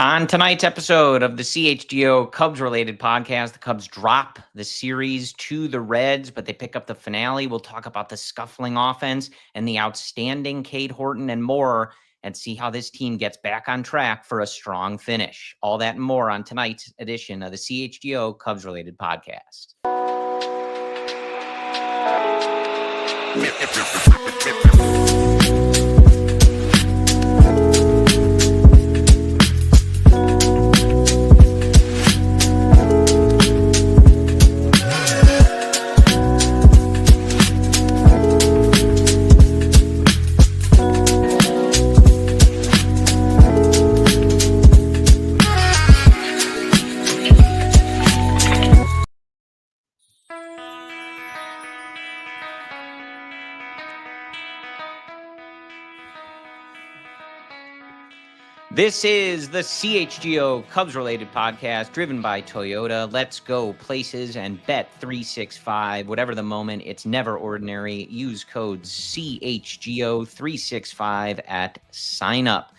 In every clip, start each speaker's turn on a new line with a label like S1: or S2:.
S1: On tonight's episode of the CHGO Cubs-related podcast, the Cubs drop the series to the Reds, but they pick up the finale. We'll talk about the scuffling offense and the outstanding Cade Horton and more, and see how this team gets back on track for a strong finish. All that and more on tonight's edition of the CHGO Cubs-related podcast. This is the CHGO Cubs-related podcast driven by Toyota. Let's go places and bet 365. Whatever the moment, it's never ordinary. Use code CHGO365 at sign up.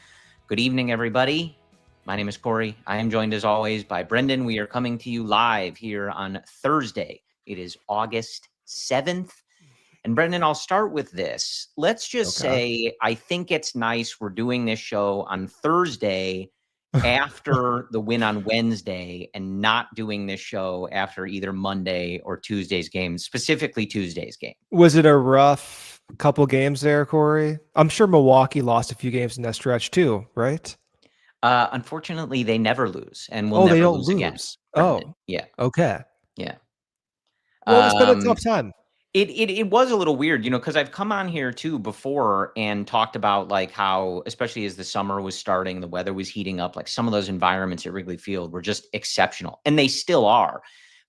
S1: Good evening, everybody. My name is Corey. I am joined as always by Brendan. We are coming to you live here on Thursday. It is August 7th. And Brendan, I'll start with this. Let's just say I think it's nice we're doing this show on Thursday after the win on Wednesday and not doing this show after either Monday or Tuesday's game, specifically Tuesday's game.
S2: Was it a rough couple games there, Corey? I'm sure Milwaukee lost a few games in that stretch too, right?
S1: Unfortunately, they never lose and will never lose again.
S2: Oh,
S1: yeah.
S2: Okay.
S1: Yeah.
S2: Well, it's been a tough time.
S1: It was a little weird, because I've come on here too before and talked about like how, especially as the summer was starting, the weather was heating up, like some of those environments at Wrigley Field were just exceptional, and they still are.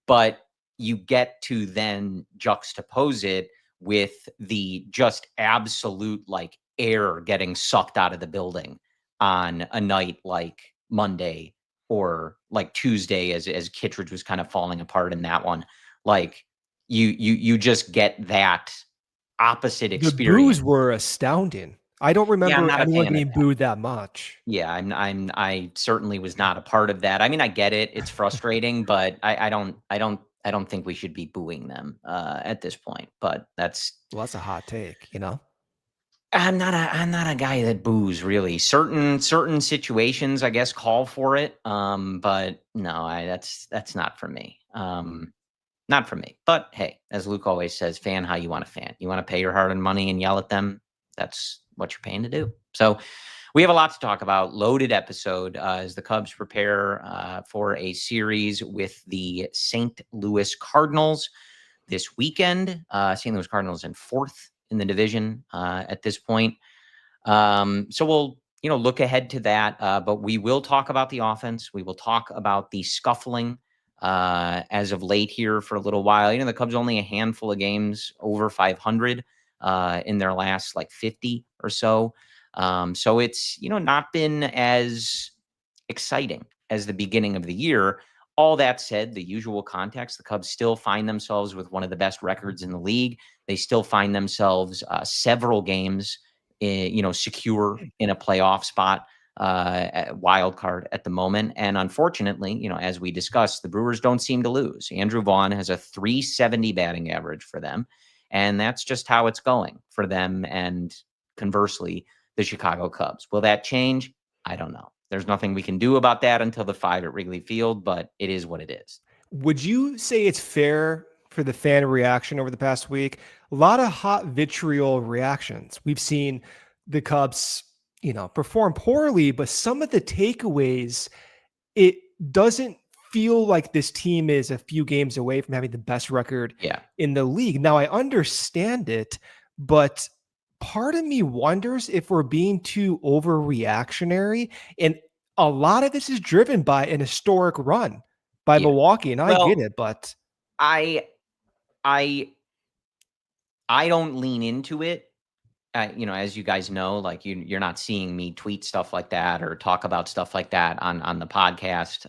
S1: But you get to then juxtapose it with the just absolute like air getting sucked out of the building on a night like Monday or like Tuesday as Kittredge was kind of falling apart in that one. Like, you just get that opposite experience.
S2: The boos were astounding. I don't remember anyone being booed that much.
S1: Yeah, I certainly was not a part of that. I mean, I get it; it's frustrating, but I don't think we should be booing them at this point. But that's
S2: a hot take,
S1: I'm not a guy that boos really. Certain situations, I guess, call for it. But no, that's not for me. Not for me. But hey, as Luke always says, fan how you want to fan. You want to pay your hard-earned money and yell at them. That's what you're paying to do. So we have a lot to talk about. Loaded episode as the Cubs prepare for a series with the St. Louis Cardinals this weekend. St. Louis Cardinals in 4th in the division at this point. So we'll look ahead to that. But we will talk about the offense. We will talk about the scuffling as of late here for a little while. The Cubs only a handful of games over 500 in their last like 50 or so. So it's, not been as exciting as the beginning of the year. All that said, the usual context, the Cubs still find themselves with one of the best records in the league. They still find themselves several games, secure in a playoff spot. Wild card at the moment. And unfortunately, as we discussed, the Brewers don't seem to lose. Andrew Vaughn has a .370 batting average for them. And that's just how it's going for them. And conversely, the Chicago Cubs. Will that change? I don't know. There's nothing we can do about that until the 5 at Wrigley Field, but it is what it is.
S2: Would you say it's fair for the fan reaction over the past week? A lot of hot vitriol reactions. We've seen the Cubs perform poorly, but some of the takeaways, it doesn't feel like this team is a few games away from having the best record in the league. Now, I understand it, but part of me wonders if we're being too overreactionary. And a lot of this is driven by an historic run by Milwaukee. And I get it, but
S1: I don't lean into it. As you guys know, like you're not seeing me tweet stuff like that or talk about stuff like that on the podcast.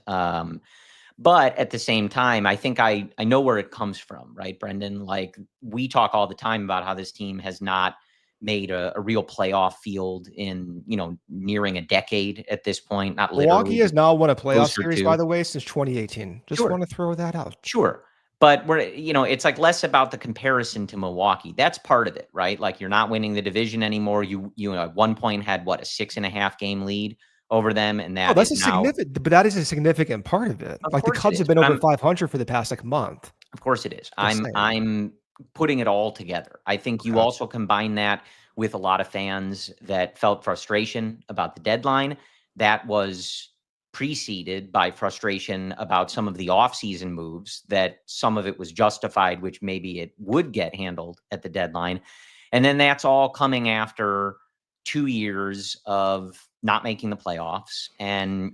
S1: But at the same time, I think I know where it comes from, right, Brendan? Like we talk all the time about how this team has not made a real playoff field in, nearing a decade at this point, not
S2: Milwaukee
S1: literally,
S2: has
S1: but
S2: now won a playoff
S1: closer
S2: series, by
S1: to.
S2: the way, since 2018. Just
S1: Sure.
S2: want to throw that out.
S1: Sure. But it's like less about the comparison to Milwaukee. That's part of it, right? Like you're not winning the division anymore. You at one point had what, a 6.5 game lead over them, and
S2: Oh,
S1: that
S2: that's
S1: is
S2: a
S1: now.
S2: significant, but that is a significant part of it.
S1: Of
S2: Like the
S1: course it
S2: Cubs have
S1: is,
S2: been
S1: but
S2: over 500 for the past like month.
S1: of course it is.
S2: Just
S1: I'm
S2: saying.
S1: I'm putting it all together. I think you
S2: Okay.
S1: also combine that with a lot of fans that felt frustration about the deadline. That was preceded by frustration about some of the offseason moves, that some of it was justified, which maybe it would get handled at the deadline. And then that's all coming after 2 years of not making the playoffs and,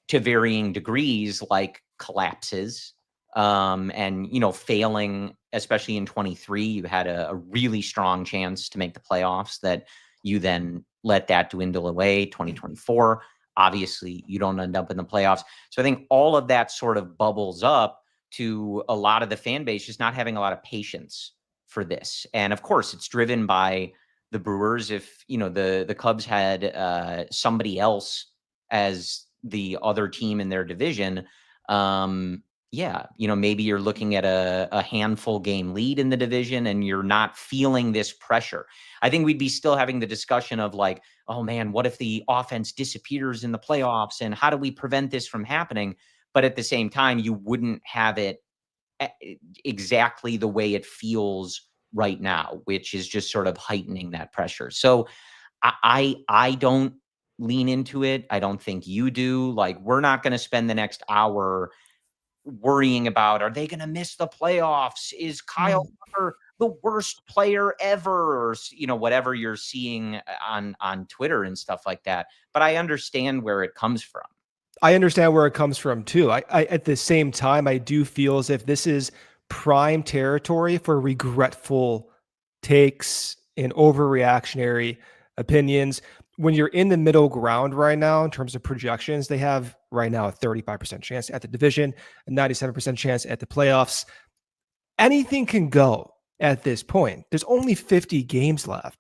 S1: to varying degrees, like collapses, and failing, especially in 23. You had a really strong chance to make the playoffs that you then let that dwindle away. 2024, obviously you don't end up in the playoffs. So I think all of that sort of bubbles up to a lot of the fan base just not having a lot of patience for this. And of course it's driven by the Brewers. If the Cubs had somebody else as the other team in their division, yeah, maybe you're looking at a handful game lead in the division and you're not feeling this pressure. I think we'd be still having the discussion of like, oh man, what if the offense disappears in the playoffs and how do we prevent this from happening? But at the same time, you wouldn't have it exactly the way it feels right now, which is just sort of heightening that pressure. So I don't lean into it. I don't think you do. Like, we're not going to spend the next hour worrying about, are they going to miss the playoffs? Is Kyle
S2: Mm.
S1: Tucker the worst player ever? Or, whatever you're seeing on Twitter and stuff like that. But I understand where it comes from.
S2: I understand where it comes from too. I at the same time, I do feel as if this is prime territory for regretful takes and overreactionary opinions. When you're in the middle ground right now, in terms of projections, they have right now a 35% chance at the division, a 97% chance at the playoffs. Anything can go at this point. There's only 50 games left.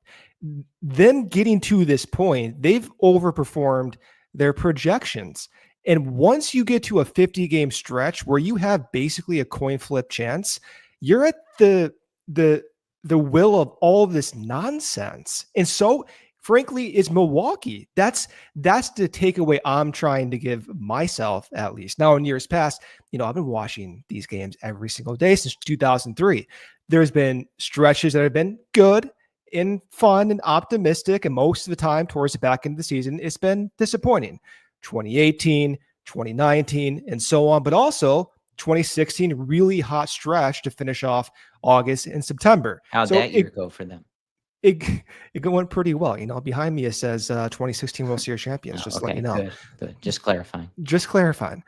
S2: Them getting to this point, they've overperformed their projections. And once you get to a 50 game stretch where you have basically a coin flip chance, you're at the the will of all of this nonsense. And so frankly, is Milwaukee. That's the takeaway I'm trying to give myself, at least. Now, in years past, I've been watching these games every single day since 2003. There's been stretches that have been good and fun and optimistic, and most of the time towards the back end of the season, it's been disappointing. 2018, 2019, and so on, but also 2016, really hot stretch to finish off August and September.
S1: How'd
S2: So
S1: that year go for them?
S2: it it went pretty well. Behind me it says 2016 World Series champions.
S1: Oh,
S2: Just to let you
S1: okay,
S2: know.
S1: good. Just clarifying.
S2: Just clarifying.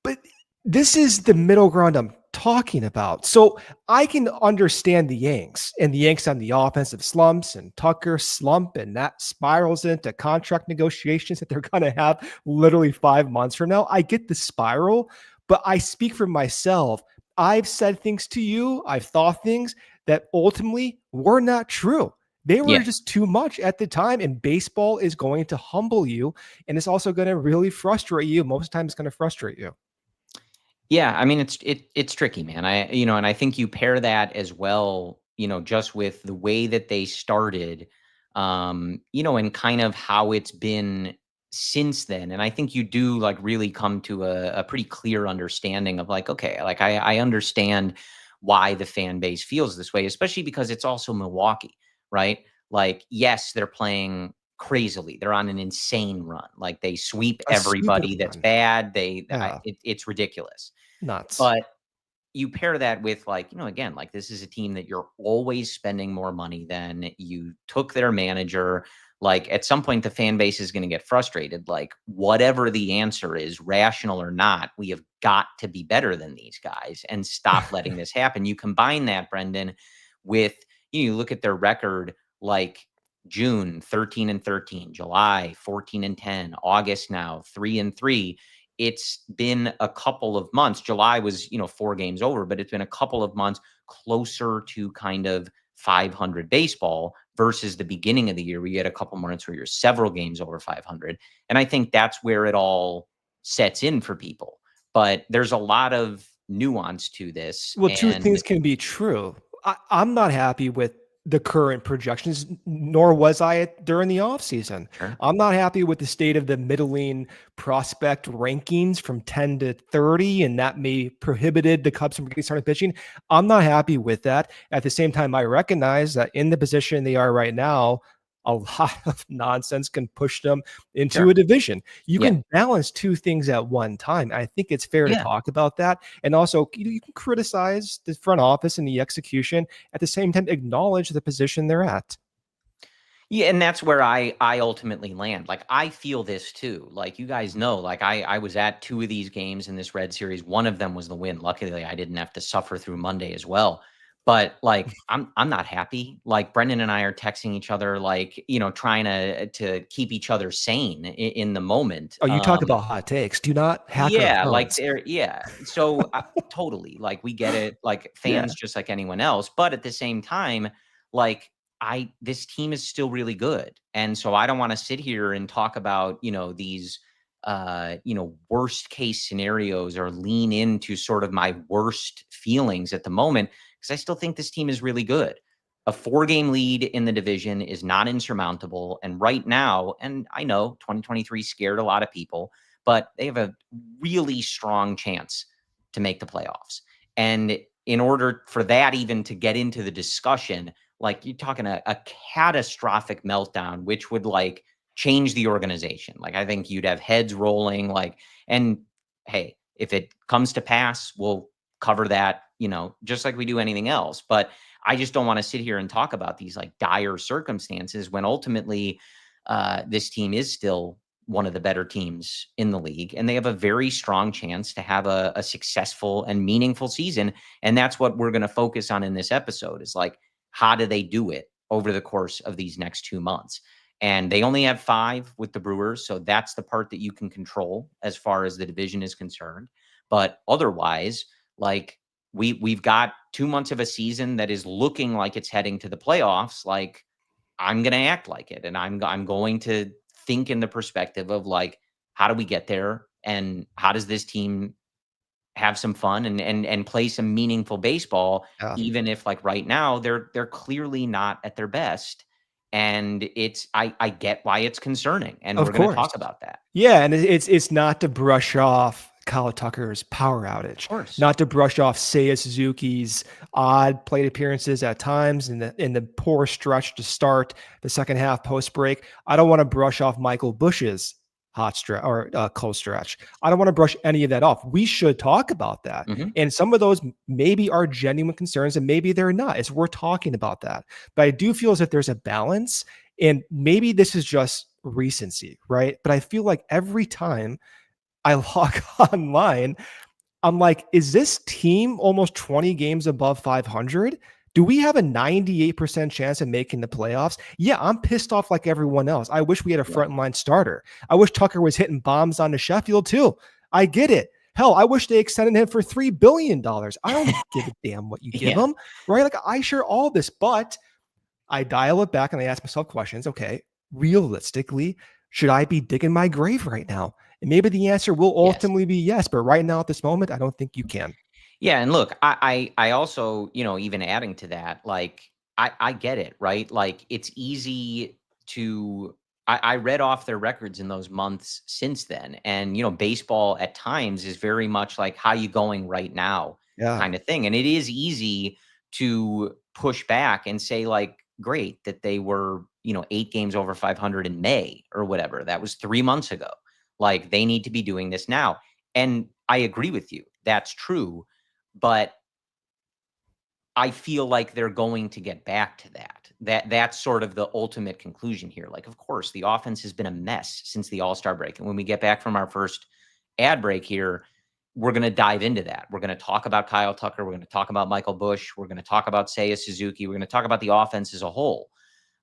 S2: But this is the middle ground I'm talking about. So I can understand the Yanks and the Yanks on the offensive slumps and Tucker slump, and that spirals into contract negotiations that they're going to have literally 5 months from now. I get the spiral, but I speak for myself. I've said things to you. I've thought things that ultimately were not true. They were
S1: Yeah.
S2: just too much at the time, and baseball is going to humble you, and it's also going to really frustrate you. Most of the time, it's going to frustrate you.
S1: Yeah, I mean, it's tricky, man. And I think you pair that as well, just with the way that they started, and kind of how it's been since then. And I think you do like really come to a pretty clear understanding of like, okay, like I understand why the fan base feels this way, especially because it's also Milwaukee, right? Like, yes, they're playing crazily. They're on an insane run. Like they sweep
S2: A stupid
S1: everybody that's
S2: one.
S1: bad.
S2: Yeah,
S1: It's ridiculous.
S2: nuts.
S1: But you pair that with like, again, like this is a team that you're always spending more money than. You took their manager. Like at some point, the fan base is going to get frustrated. Like whatever the answer is, rational or not, we have got to be better than these guys and stop letting this happen. You combine that, Brendan, with, you look at their record, like June 13-13, July 14-10, August now 3-3. It's been a couple of months. July was, 4 games over, but it's been a couple of months closer to kind of 500 baseball versus the beginning of the year where you had a couple months where you're several games over 500. And I think that's where it all sets in for people. But there's a lot of nuance to this.
S2: Well, two
S1: And
S2: things can be true. I'm not happy with the current projections, nor was I during the offseason.
S1: sure,
S2: I'm not happy with the state of the middling prospect rankings from 10 to 30, and that may prohibited the Cubs from getting started pitching. I'm not happy with that. At the same time, I recognize that in the position they are right now, a lot of nonsense can push them into a
S1: sure.
S2: division. You
S1: Yeah.
S2: can balance two things at one time. I think it's fair to
S1: Yeah.
S2: talk about that. And also, you can criticize the front office and the execution, at the same time acknowledge the position they're at.
S1: Yeah, and that's where I ultimately land. Like, I feel this too. Like, you guys know, like, I was at 2 of these games in this Red Series. One of them was the win. Luckily, I didn't have to suffer through Monday as well. But, like, I'm not happy. Like, Brendan and I are texting each other, like, trying to keep each other sane in the moment.
S2: Oh, you talk about hot takes. Do not hack our
S1: Yeah, like,
S2: phones.
S1: there yeah. So, totally, like, we get it, like,
S2: Yeah.
S1: fans just like anyone else, but at the same time, like, I this team is still really good, and so I don't wanna sit here and talk about, these, worst case scenarios or lean into sort of my worst feelings at the moment, because I still think this team is really good. A 4-game lead in the division is not insurmountable, and right now, and I know 2023 scared a lot of people, but they have a really strong chance to make the playoffs. And in order for that even to get into the discussion, like, you're talking a catastrophic meltdown, which would like change the organization. Like, I think you'd have heads rolling, like, and hey, if it comes to pass, we'll cover that, just like we do anything else. But I just don't want to sit here and talk about these like dire circumstances when ultimately this team is still one of the better teams in the league, and they have a very strong chance to have a successful and meaningful season. And that's what we're going to focus on in this episode is like, how do they do it over the course of these next 2 months? And they only have 5 with the Brewers. So that's the part that you can control as far as the division is concerned. But otherwise, like, we've got 2 months of a season that is looking like it's heading to the playoffs. Like, I'm going to act like it. And I'm going to think in the perspective of like, how do we get there? And how does this team have some fun and play some meaningful baseball,
S2: Yeah.
S1: even if like right now they're clearly not at their best. And I get why it's concerning. And
S2: Of
S1: we're going to
S2: course.
S1: talk about that.
S2: Yeah, and it's not to brush off Kyle Tucker's power
S1: Of
S2: outage,
S1: course.
S2: not to brush off Seiya Suzuki's odd plate appearances at times and the poor stretch to start the second half post break. I don't want to brush off Michael Busch's hot stretch or cold stretch. I don't want to brush any of that off. We should talk about that.
S1: Mhm.
S2: And some of those maybe are genuine concerns and maybe they're not. It's worth talking about that. But I do feel as if there's a balance, and maybe this is just recency, right? But I feel like every time I log online, I'm like, is this team almost 20 games above 500? Do we have a 98% chance of making the playoffs? Yeah, I'm pissed off like everyone else. I wish we had a
S1: Yeah.
S2: frontline starter. I wish Tucker was hitting bombs onto Sheffield too. I get it. Hell, I wish they extended him for $3 billion. I don't give a damn what you give
S1: Yeah.
S2: him, right? Like, I share all this, but I dial it back and I ask myself questions. Okay, realistically, should I be digging my grave right now? And maybe the answer will
S1: Yes.
S2: ultimately be yes, but right now at this moment, I don't think you can.
S1: Yeah, and look, I also, even adding to that, like, I get it, right? Like, it's easy to I read off their records in those months since then. And, baseball at times is very much like how you going right now
S2: Yeah.
S1: kind of thing. And it is easy to push back and say, like, great that they were, 8 games over 500 in May or whatever. That was 3 months ago. Like, they need to be doing this now. And I agree with you. That's true, but I feel like they're going to get back to that. That's sort of the ultimate conclusion here. Like, of course, the offense has been a mess since the All-Star break. And when we get back from our first ad break here, we're going to dive into that. We're going to talk about Kyle Tucker. We're going to talk about Michael Busch. We're going to talk about Seiya Suzuki. We're going to talk about the offense as a whole.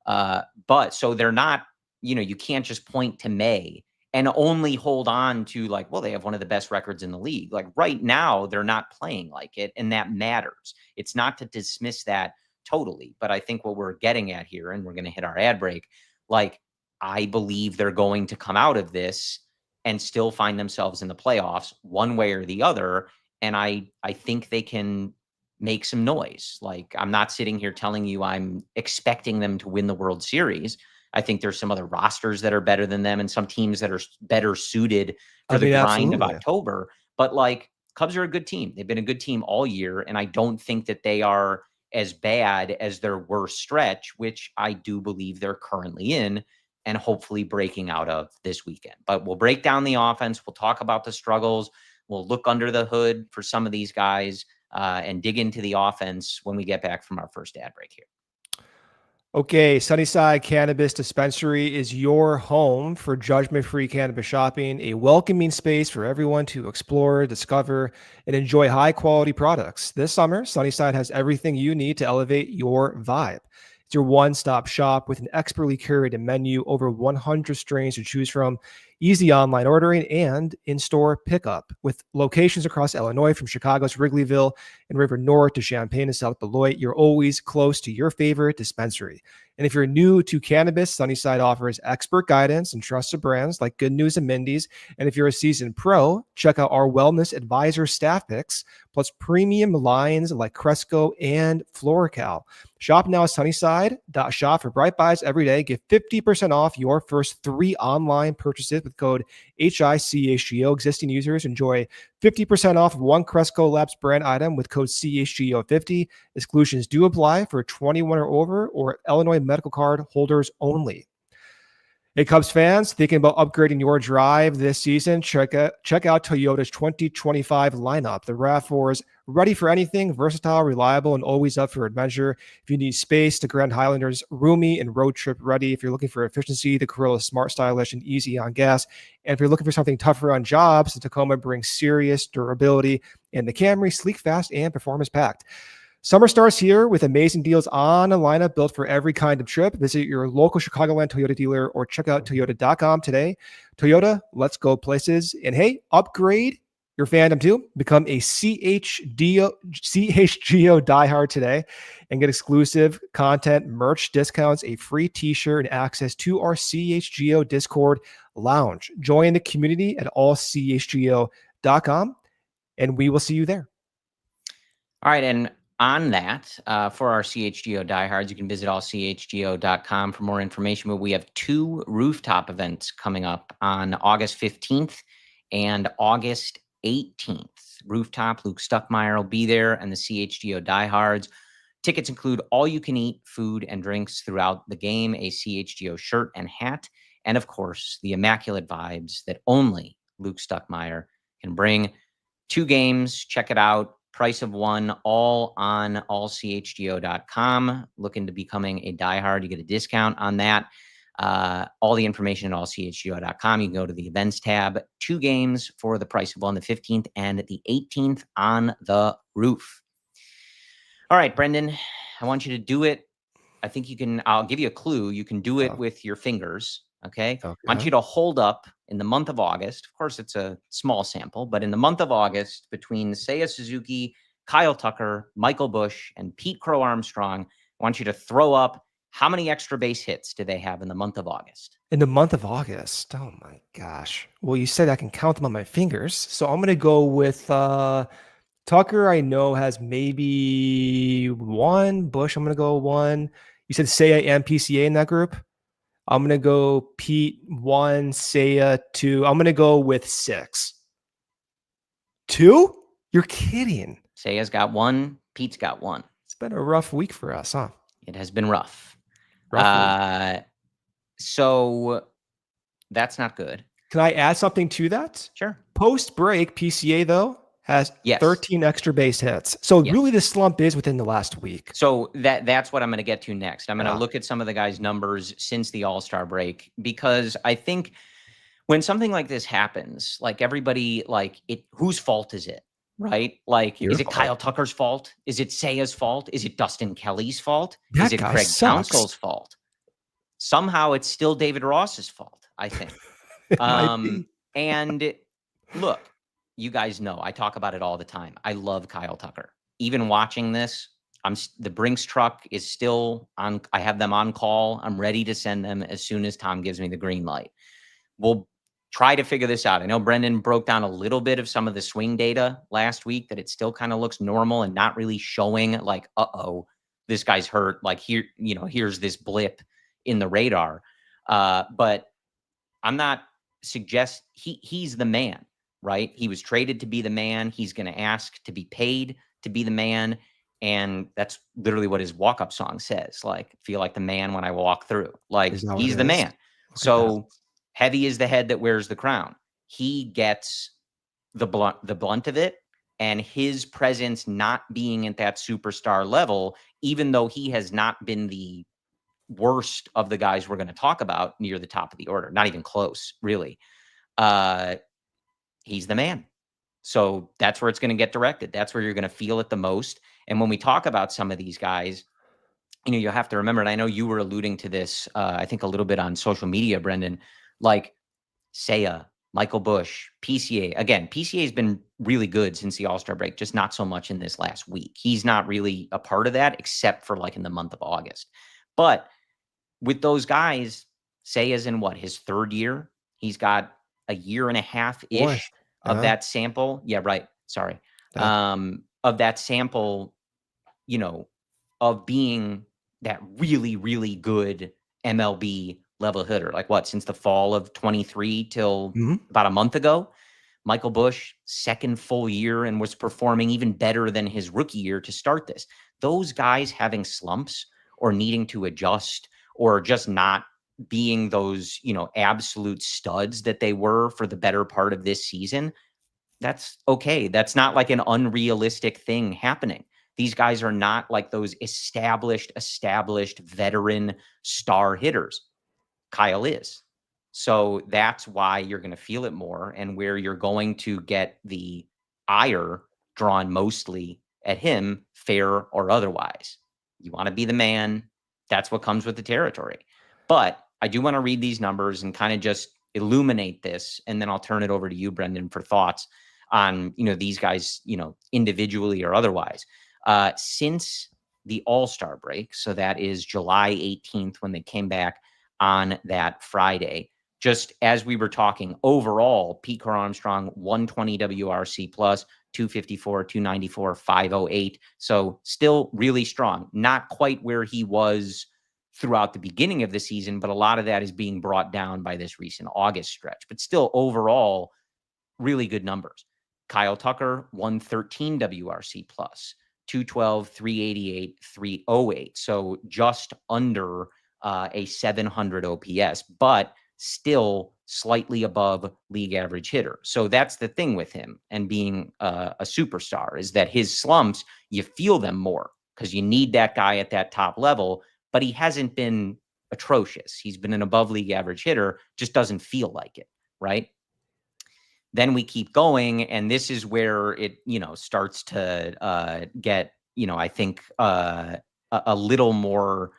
S1: But so they're not, you can't just point to May and only hold on to like, well, they have one of the best records in the league. Like right now, they're not playing like it, and that matters. It's not to dismiss that totally. But I think what we're getting at here, and we're going to hit our ad break, like, I believe they're going to come out of this and still find themselves in the playoffs one way or the other. And I think they can make some noise. Like, I'm not sitting here telling you I'm expecting them to win the World Series. I think there's some other rosters that are better than them and some teams that are better suited for the grind of
S2: absolutely.
S1: October. But like, Cubs are a good team. They've been a good team all year. And I don't think that they are as bad as their worst stretch, which I do believe they're currently in and hopefully breaking out of this weekend. But we'll break down the offense. We'll talk about the struggles. We'll look under the hood for some of these guys and dig into the offense when we get back from our first ad break here.
S2: Okay, Sunnyside Cannabis Dispensary is your home for judgment-free cannabis shopping, a welcoming space for everyone to explore, discover, and enjoy high-quality products. This summer, Sunnyside has everything you need to elevate your vibe. It's your one-stop shop with an expertly curated menu, over 100 strains to choose from, easy online ordering, and in-store pickup. With locations across Illinois, from Chicago's Wrigleyville and River North to Champaign and South Beloit, you're always close to your favorite dispensary. And if you're new to cannabis, Sunnyside offers expert guidance and trusted brands like Good News and Mindy's. And if you're a seasoned pro, check out our wellness advisor staff picks, plus premium lines like Cresco and Floracal. Shop now at Sunnyside.shop for bright buys every day. Get 50% off your first 3 online purchases with code HICHGO. Existing users enjoy 50% off of one Cresco Labs brand item with code CHGO50. Exclusions do apply for 21 or over or Illinois medical card holders only. Hey, Cubs fans, thinking about upgrading your drive this season? Check out Toyota's 2025 lineup. The RAV4 is ready for anything, versatile, reliable, and always up for adventure. If you need space, the Grand Highlander's roomy and road trip ready. If you're looking for efficiency, the Corolla is smart, stylish, and easy on gas. And if you're looking for something tougher on jobs, the Tacoma brings serious durability, and the Camry, sleek, fast, and performance-packed. Summer starts here with amazing deals on a lineup built for every kind of trip. Visit your local Chicagoland Toyota dealer or check out Toyota.com today. Toyota, let's go places. And hey, upgrade your fandom too. Become a CHGO diehard today and get exclusive content, merch discounts, a free t-shirt, and access to our CHGO Discord lounge. Join the community at allchgo.com and we will see you there.
S1: All right. And on that, for our CHGO diehards, you can visit allchgo.com for more information. But we have 2 rooftop events coming up on August 15th and August 18th. Rooftop, Luke Stuckmeyer will be there, and the CHGO diehards. Tickets include all-you-can-eat food and drinks throughout the game, a CHGO shirt and hat, and of course, the immaculate vibes that only Luke Stuckmeyer can bring. 2 games, check it out. Price of 1, all on allchgo.com. Looking to becoming a diehard, you get a discount on that. All the information at allchgo.com. You can go to the events tab. 2 games for the price of 1, the 15th and the 18th on the roof. All right, Brendan, I want you to do it. I think you can, I'll give you a clue. You can do it with your fingers. Okay. I want you to hold up in the month of August. Of course, it's a small sample, but in the month of August, between Seiya Suzuki, Kyle Tucker, Michael Busch, and Pete Crow Armstrong, I want you to throw up how many extra base hits do they have in the month of August?
S2: In the month of August? Oh my gosh. Well, you said I can count them on my fingers. So I'm going to go with Tucker, I know, has maybe 1. Busch, I'm going to go 1. You said Seiya and PCA in that group? I'm going to go Pete 1, Seiya 2. I'm going to go with 6. 2? You're kidding.
S1: Seiya's got 1. Pete's got 1.
S2: It's been a rough week for us, huh?
S1: It has been rough.
S2: Rough
S1: So that's not good.
S2: Can I add something to that?
S1: Sure.
S2: Post break, PCA though has 13 extra base hits. So really the slump is within the last week.
S1: So that's what I'm going to get to next. I'm going to look at some of the guys' numbers since the All-Star break, because I think when something like this happens, like everybody, like whose fault is it? Right? Like, is it Kyle Tucker's fault? Is it Seiya's fault? Is it Dustin Kelly's fault? Is it Craig Counsell's fault? Somehow it's still David Ross's fault, I think. And look, you guys know I talk about it all the time. I love Kyle Tucker. Even watching this, The Brinks truck is still on. I have them on call. I'm ready to send them as soon as Tom gives me the green light. We'll try to figure this out. I know Brendan broke down a little bit of some of the swing data last week, that it still kind of looks normal and not really showing like, this guy's hurt. Like here's this blip in the radar. But I'm not he's the man, right? He was traded to be the man. He's going to ask to be paid to be the man. And that's literally what his walk-up song says. Like, feel like the man when I walk through. Like,
S2: Is that what
S1: he's
S2: it
S1: the
S2: is?
S1: man.
S2: Look at that.
S1: So heavy is the head that wears the crown. He gets the blunt of it. And his presence not being at that superstar level, even though he has not been the worst of the guys we're going to talk about near the top of the order, not even close, really. He's the man. So that's where it's going to get directed. That's where you're going to feel it the most. And when we talk about some of these guys, you have to remember, and I know you were alluding to this, I think a little bit on social media, Brendan, like Seiya, Michael Busch, PCA. Again, PCA has been really good since the All-Star break, just not so much in this last week. He's not really a part of that, except for like in the month of August. But with those guys, Seiya's in his third year. He's got a year and a half-ish of that sample. Yeah, right. Sorry. Of that sample, of being that really, really good MLB level hitter. Like since the fall of 23 till about a month ago. Michael Busch, second full year, and was performing even better than his rookie year to start this. Those guys having slumps or needing to adjust or just not being those, absolute studs that they were for the better part of this season, that's okay. That's not like an unrealistic thing happening. These guys are not like those established veteran star hitters. Kyle is. So that's why you're going to feel it more, and where you're going to get the ire drawn mostly at him, fair or otherwise. You want to be the man. That's what comes with the territory. But I do want to read these numbers and kind of just illuminate this, and then I'll turn it over to you, Brendan, for thoughts on, these guys, individually or otherwise. Since the All-Star break, so that is July 18th when they came back on that Friday. Just as we were talking, overall, Pete Crow Armstrong, 120 WRC plus, 254, 294, 508. So still really strong. Not quite where he was throughout the beginning of the season, but a lot of that is being brought down by this recent August stretch. But still, overall, really good numbers. Kyle Tucker, 113 WRC plus, 212, 388, 308. So just under a 700 OPS, but still slightly above league average hitter. So that's the thing with him and being a superstar, is that his slumps, you feel them more because you need that guy at that top level, but he hasn't been atrocious. He's been an above league average hitter, just doesn't feel like it, right? Then we keep going, and this is where it, starts to get, I think a little more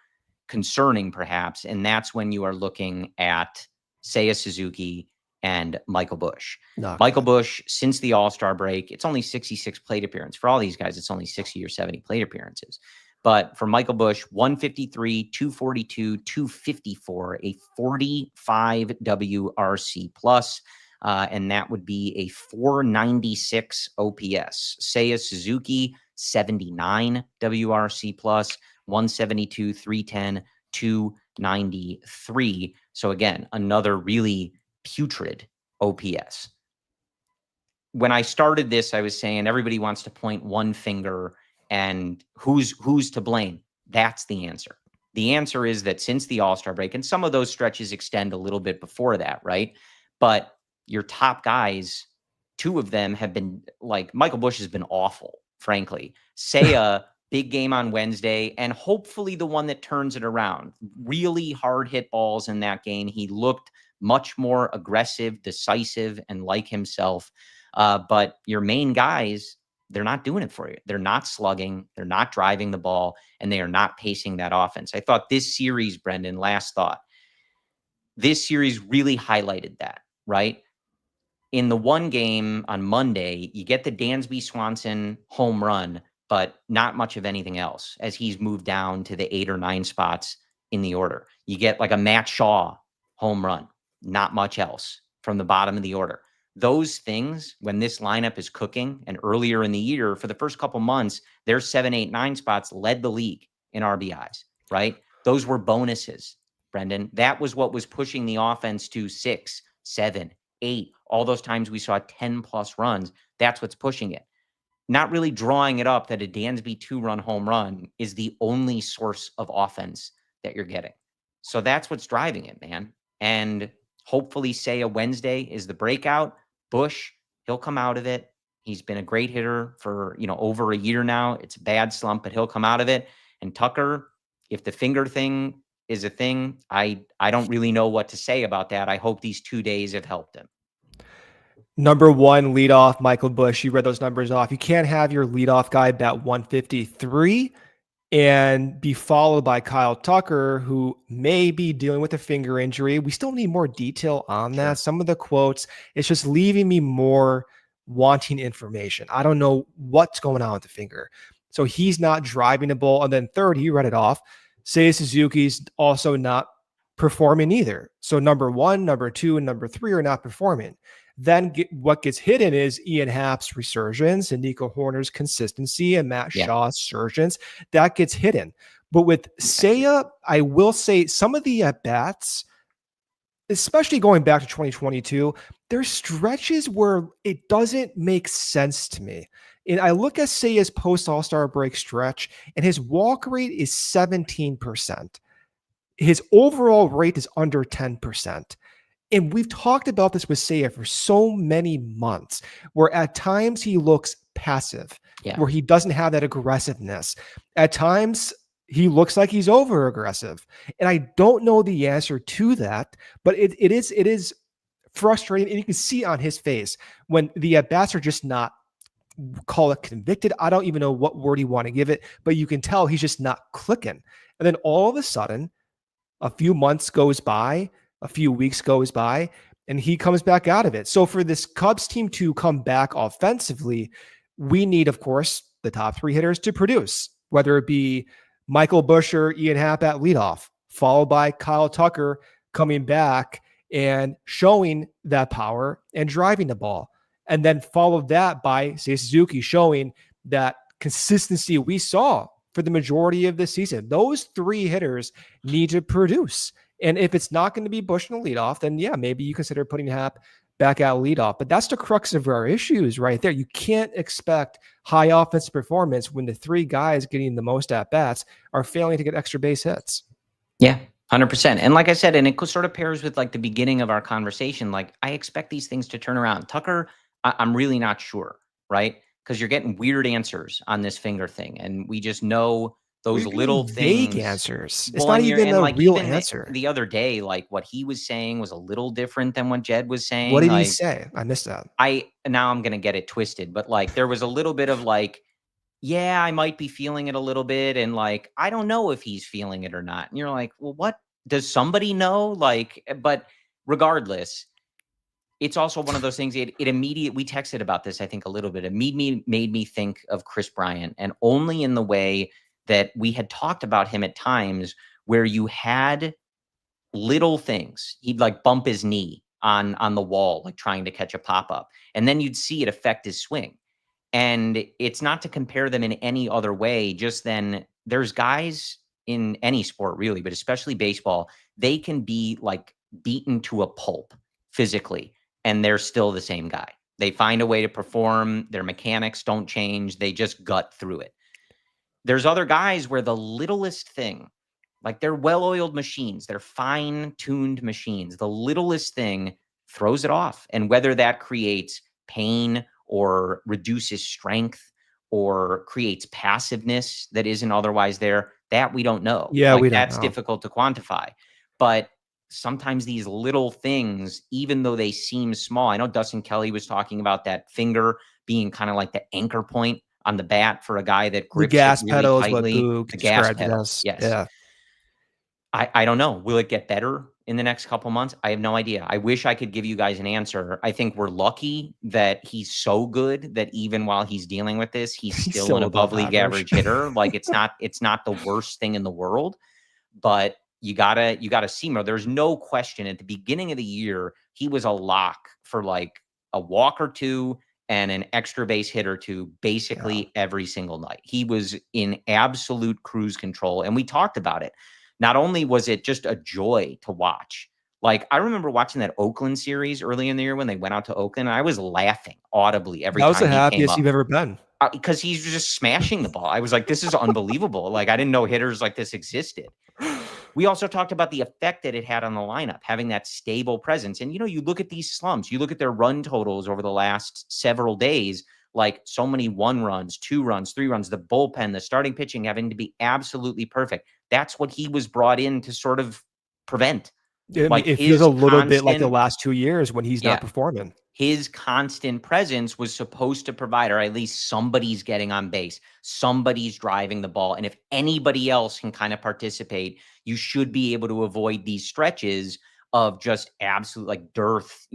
S1: concerning perhaps. And that's when you are looking at Seiya Suzuki and Michael Busch. Michael Busch, since the All-Star break, it's only 66 plate appearances. For all these guys, it's only 60 or 70 plate appearances. But for Michael Busch, 153, 242, 254, a 45 WRC plus, and that would be a 496 OPS. Seiya Suzuki, 79 WRC plus, 172, 310, 293. So again, another really putrid OPS. When I started this, I was saying everybody wants to point one finger and who's to blame. That's the answer. The answer is that since the All-Star break, and some of those stretches extend a little bit before that, right? But your top guys, two of them have been like, Michael Busch has been awful, frankly. Seiya, big game on Wednesday, and hopefully the one that turns it around. Really hard hit balls in that game. He looked much more aggressive, decisive, and like himself. But your main guys, they're not doing it for you. They're not slugging. They're not driving the ball, and they are not pacing that offense. I thought this series, Brendan, last thought, this series really highlighted that, right? In the one game on Monday, you get the Dansby Swanson home run, but not much of anything else as he's moved down to the 8 or 9 spots in the order. You get like a Matt Shaw home run, not much else from the bottom of the order. Those things, when this lineup is cooking, and earlier in the year, for the first couple months, their 7, 8, 9 spots led the league in RBIs, right? Those were bonuses, Brendan. That was what was pushing the offense to 6, 7, 8. All those times we saw 10 plus runs, that's what's pushing it. Not really drawing it up that a Dansby 2-run home run is the only source of offense that you're getting. So that's what's driving it, man. And hopefully, Seiya Wednesday is the breakout. Busch, he'll come out of it. He's been a great hitter for, over a year now. It's a bad slump, but he'll come out of it. And Tucker, if the finger thing is a thing, I don't really know what to say about that. I hope these 2 days have helped him.
S2: Number 1 leadoff, Michael Busch. You read those numbers off. You can't have your leadoff guy bat 153 and be followed by Kyle Tucker, who may be dealing with a finger injury. We still need more detail on that. Some of the quotes, it's just leaving me more wanting information. I don't know what's going on with the finger. So he's not driving the ball. And then third, you read it off. Seiya Suzuki's also not performing either. So number 1, number 2, and number 3 are not performing. Then what gets hidden is Ian Happ's resurgence and Nico Horner's consistency and Matt Shaw's surgence. That gets hidden. But with Seiya, I will say some of the at-bats, especially going back to 2022, there's stretches where it doesn't make sense to me. And I look at Seiya's post-All-Star break stretch, and his walk rate is 17%. His overall rate is under 10%. And we've talked about this with Seiya for so many months, where at times he looks passive, where he doesn't have that aggressiveness. At times he looks like he's over aggressive. And I don't know the answer to that, but it is frustrating. And you can see on his face when the at-bats are just not, call it convicted. I don't even know what word you want to give it, but you can tell he's just not clicking. And then all of a sudden, a few months goes by, a few weeks goes by, and he comes back out of it. So for this Cubs team to come back offensively, we need, of course, the top 3 hitters to produce, whether it be Michael Busch or Ian Happ at leadoff, followed by Kyle Tucker coming back and showing that power and driving the ball. And then followed that by Seiya Suzuki showing that consistency we saw for the majority of this season. Those 3 hitters need to produce. And if it's not going to be Busch in the leadoff, then maybe you consider putting Happ back out leadoff. But that's the crux of our issues right there. You can't expect high offensive performance when the 3 guys getting the most at-bats are failing to get extra base hits.
S1: Yeah, 100%. And like I said, and it sort of pairs with like the beginning of our conversation, like I expect these things to turn around. Tucker, I'm really not sure, right? Because you're getting weird answers on this finger thing. And we just know those little
S2: vague
S1: things.
S2: answers. It's not even a real answer.
S1: The other day, like what he was saying was a little different than what Jed was saying.
S2: What did he say? I missed that.
S1: Now I'm going to get it twisted, but like there was a little bit of like, yeah, I might be feeling it a little bit. And like, I don't know if he's feeling it or not. And you're like, well, what does somebody know? Like, but regardless, it's also one of those things. We texted about this, I think, a little bit. It made me think of Chris Bryant, and only in the way that we had talked about him at times where you had little things. He'd like bump his knee on the wall, like trying to catch a pop-up. And then you'd see it affect his swing. And it's not to compare them in any other way. Just then there's guys in any sport really, but especially baseball, they can be like beaten to a pulp physically, and they're still the same guy. They find a way to perform. Their mechanics don't change. They just gut through it. There's other guys where the littlest thing, like they're well-oiled machines, they're fine-tuned machines, the littlest thing throws it off. And whether that creates pain or reduces strength or creates passiveness that isn't otherwise there, that we don't know.
S2: Yeah,
S1: like,
S2: we don't
S1: that's
S2: know.
S1: difficult to quantify. But sometimes these little things, even though they seem small, I know Dustin Kelly was talking about that finger being kind of like the anchor point on the bat for a guy that grips
S2: the gas
S1: it really
S2: pedal
S1: tightly.
S2: is what Boog
S1: The gas
S2: described it
S1: pedal.
S2: as.
S1: Yes.
S2: Yeah.
S1: I don't know. Will it get better in the next couple months? I have no idea. I wish I could give you guys an answer. I think we're lucky that he's so good that even while he's dealing with this, he's
S2: He's
S1: still an
S2: still above
S1: above league
S2: average.
S1: average hitter. Like it's not the worst thing in the world, but you gotta see more. There's no question at the beginning of the year, he was a lock for like a walk or two and an extra base hit or two basically every single night. He was in absolute cruise control. And we talked about it. Not only was it just a joy to watch, like I remember watching that Oakland series early in the year when they went out to Oakland. And I was laughing audibly every
S2: That was the
S1: time he came
S2: happiest
S1: up
S2: you've ever been.
S1: because he's just smashing the ball. I was like, this is unbelievable. Like I didn't know hitters like this existed. We also talked about the effect that it had on the lineup, having that stable presence. And, you look at these slumps, you look at their run totals over the last several days, like so many 1 runs, 2 runs, 3 runs, the bullpen, the starting pitching having to be absolutely perfect. That's what he was brought in to sort of prevent.
S2: I mean,
S1: Like
S2: it feels a
S1: his
S2: little bit like the
S1: constant,
S2: last 2 years when he's not
S1: yeah,
S2: performing.
S1: his constant presence was supposed to provide, or at least somebody's getting on base, somebody's driving the ball. And if anybody else can kind of participate, you should be able to avoid these stretches of just absolute like dearth,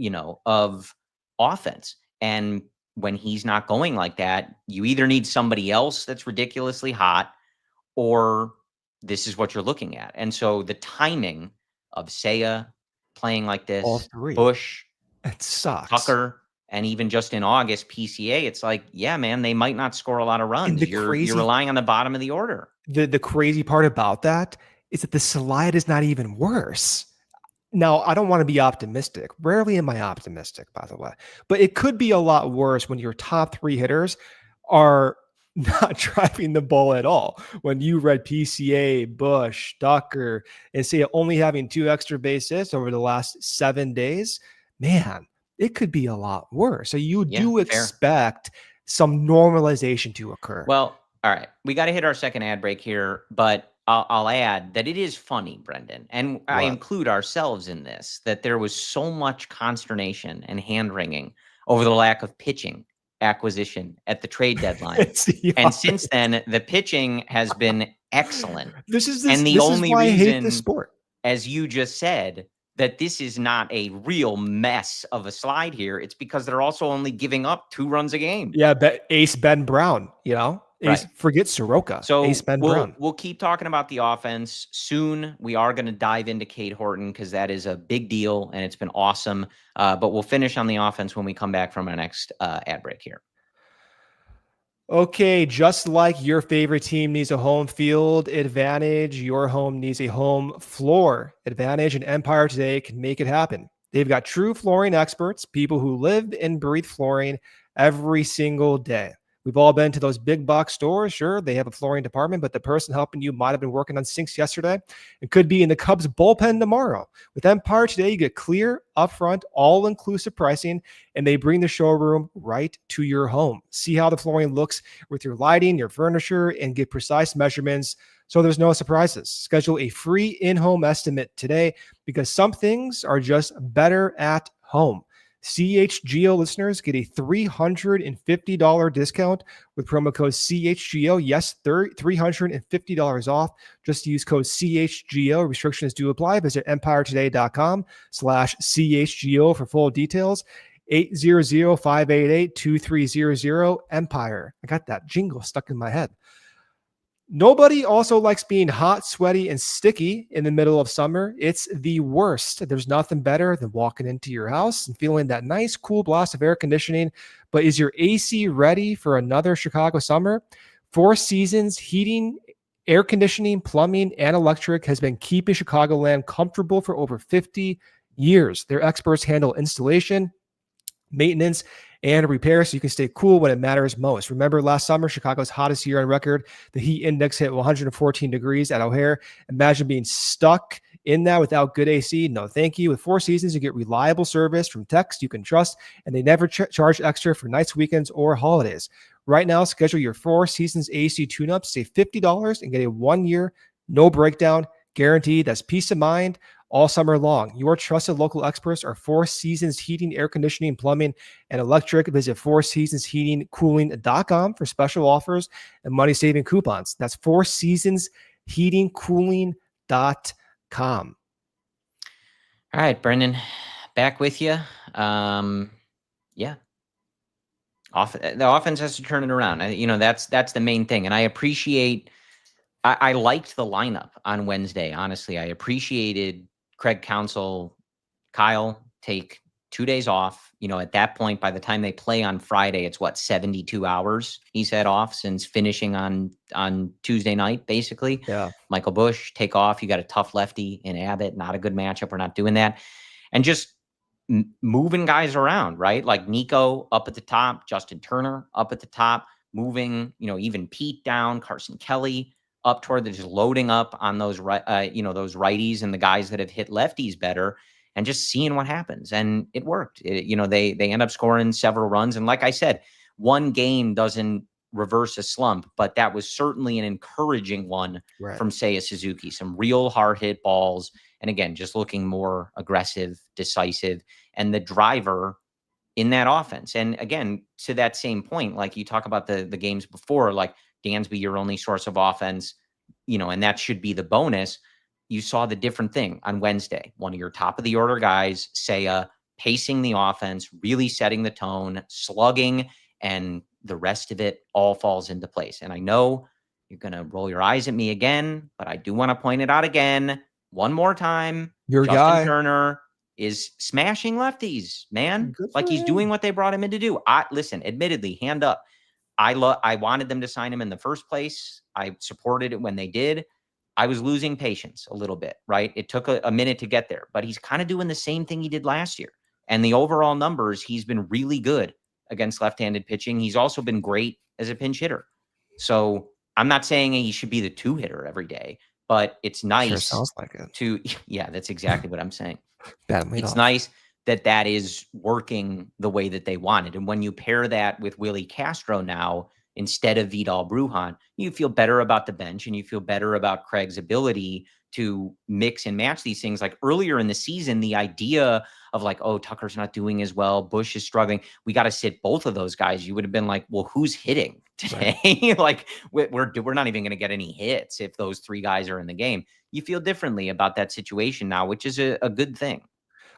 S1: of offense. And when he's not going like that, you either need somebody else that's ridiculously hot, or this is what you're looking at. And so the timing of Seiya playing like
S2: All
S1: this,
S2: 3.
S1: Busch,
S2: It sucks.
S1: Tucker, and even just in August, PCA, it's like, yeah, man, they might not score a lot of
S2: And
S1: runs. You're relying on the bottom of the order.
S2: the crazy part about that is that the slide is not even worse. Now, I don't want to be optimistic. Rarely am I optimistic, by the way. But it could be a lot worse when your top 3 hitters are not driving the ball at all. When you read PCA, Busch, Tucker, and say only having 2 extra base hits over the last 7 days, man, it could be a lot worse. So you
S1: Yeah,
S2: do
S1: fair.
S2: expect some normalization to occur.
S1: Well, all right. We got to hit our second ad break here, but I'll add that it is funny, Brendan, and I
S2: What?
S1: include ourselves in this, that there was so much consternation and hand wringing over the lack of pitching acquisition at the trade deadline. And since then, the pitching has been excellent.
S2: This is
S1: only
S2: why I hate
S1: reason,
S2: this sport,
S1: as you just said, that this is not a real mess of a slide here, it's because they're also only giving up 2 runs a game.
S2: Yeah, Ace Ben Brown, Ace,
S1: Right.
S2: forget Soroka.
S1: So
S2: Ace Ben Brown.
S1: we'll keep talking about the offense soon. We are going to dive into Cade Horton because that is a big deal and it's been awesome. But we'll finish on the offense when we come back from our next ad break here.
S2: Okay, just like your favorite team needs a home field advantage, your home needs a home floor advantage, and Empire Today can make it happen. They've got true flooring experts, people who live and breathe flooring every single day. We've all been to those big box stores. Sure, they have a flooring department, but the person helping you might have been working on sinks yesterday and could be in the Cubs bullpen tomorrow. With Empire Today, you get clear, upfront, all-inclusive pricing, and they bring the showroom right to your home. See how the flooring looks with your lighting, your furniture, and get precise measurements so there's no surprises. Schedule a free in-home estimate today because some things are just better at home. CHGO listeners get a $350 discount with promo code CHGO. Yes, $350 off. Just use code CHGO. Restrictions do apply. Visit empiretoday.com/CHGO for full details. 800-588-2300 Empire. I got that jingle stuck in my head. Nobody also likes being hot, sweaty, and sticky in the middle of summer. It's the worst. There's nothing better than walking into your house and feeling that nice, cool blast of air conditioning. But is your AC ready for another Chicago summer? Four Seasons Heating, Air Conditioning, Plumbing, and Electric has been keeping Chicagoland comfortable for over 50 years. Their experts handle installation, maintenance, and repair so you can stay cool when it matters most. Remember last summer, Chicago's hottest year on record, the heat index hit 114 degrees at O'Hare. Imagine being stuck in that without good AC. No, thank you. With Four Seasons, you get reliable service from techs you can trust, and they never charge extra for nights, weekends, or holidays. Right now, schedule your Four Seasons AC tune-up, save $50, and get a 1-year, no breakdown guarantee. That's peace of mind all summer long. Your trusted local experts are Four Seasons Heating, Air Conditioning, Plumbing, and Electric. Visit fourseasonsheatingcooling.com for special offers and money-saving coupons. That's fourseasonsheatingcooling.com.
S1: All right, Brendan, back with you. Yeah, the offense has to turn it around. That's the main thing, and I appreciate. I liked the lineup on Wednesday. Honestly, I appreciated Craig Counsell, Kyle take 2 days off. At that point, by the time they play on Friday, it's 72 hours he's had off since finishing on Tuesday night, basically.
S2: Yeah.
S1: Michael Busch, take off. You got a tough lefty in Abbott. Not a good matchup. We're not doing that. And just moving guys around, right? Like Nico up at the top, Justin Turner up at the top, moving, even Pete down, Carson Kelly up toward the, just loading up on those those righties and the guys that have hit lefties better, and just seeing what happens. And it worked. They end up scoring several runs. And like I said, one game doesn't reverse a slump, but that was certainly an encouraging one from Seiya Suzuki. Some real hard hit balls. And again, just looking more aggressive, decisive, and the driver in that offense. And again, to that same point, like you talk about the games before, like Dansby, your only source of offense, and that should be the bonus. You saw the different thing on Wednesday. One of your top of the order guys, Seiya, pacing the offense, really setting the tone, slugging, and the rest of it all falls into place. And I know you're going to roll your eyes at me again, but I do want to point it out again. One more time,
S2: Your
S1: Justin
S2: guy
S1: Turner is smashing lefties, man. Like he's doing what they brought him in to do. Listen, admittedly, hand up. I wanted them to sign him in the first place. I supported it when they did. I was losing patience a little bit, right? It took a minute to get there, but he's kind of doing the same thing he did last year. And the overall numbers, he's been really good against left-handed pitching. He's also been great as a pinch hitter. So I'm not saying he should be the 2-hitter every day, but it's nice.
S2: Sure sounds like it.
S1: Yeah, that's exactly what I'm saying.
S2: It's
S1: nice that is working the way that they wanted. And when you pair that with Willie Castro now, instead of Vidal Brujan, you feel better about the bench and you feel better about Craig's ability to mix and match these things. Like earlier in the season, the idea of like, oh, Tucker's not doing as well, Busch is struggling, we got to sit both of those guys. You would have been like, well, who's hitting today? Right. Like we're not even going to get any hits if those three guys are in the game. You feel differently about that situation now, which is a good thing.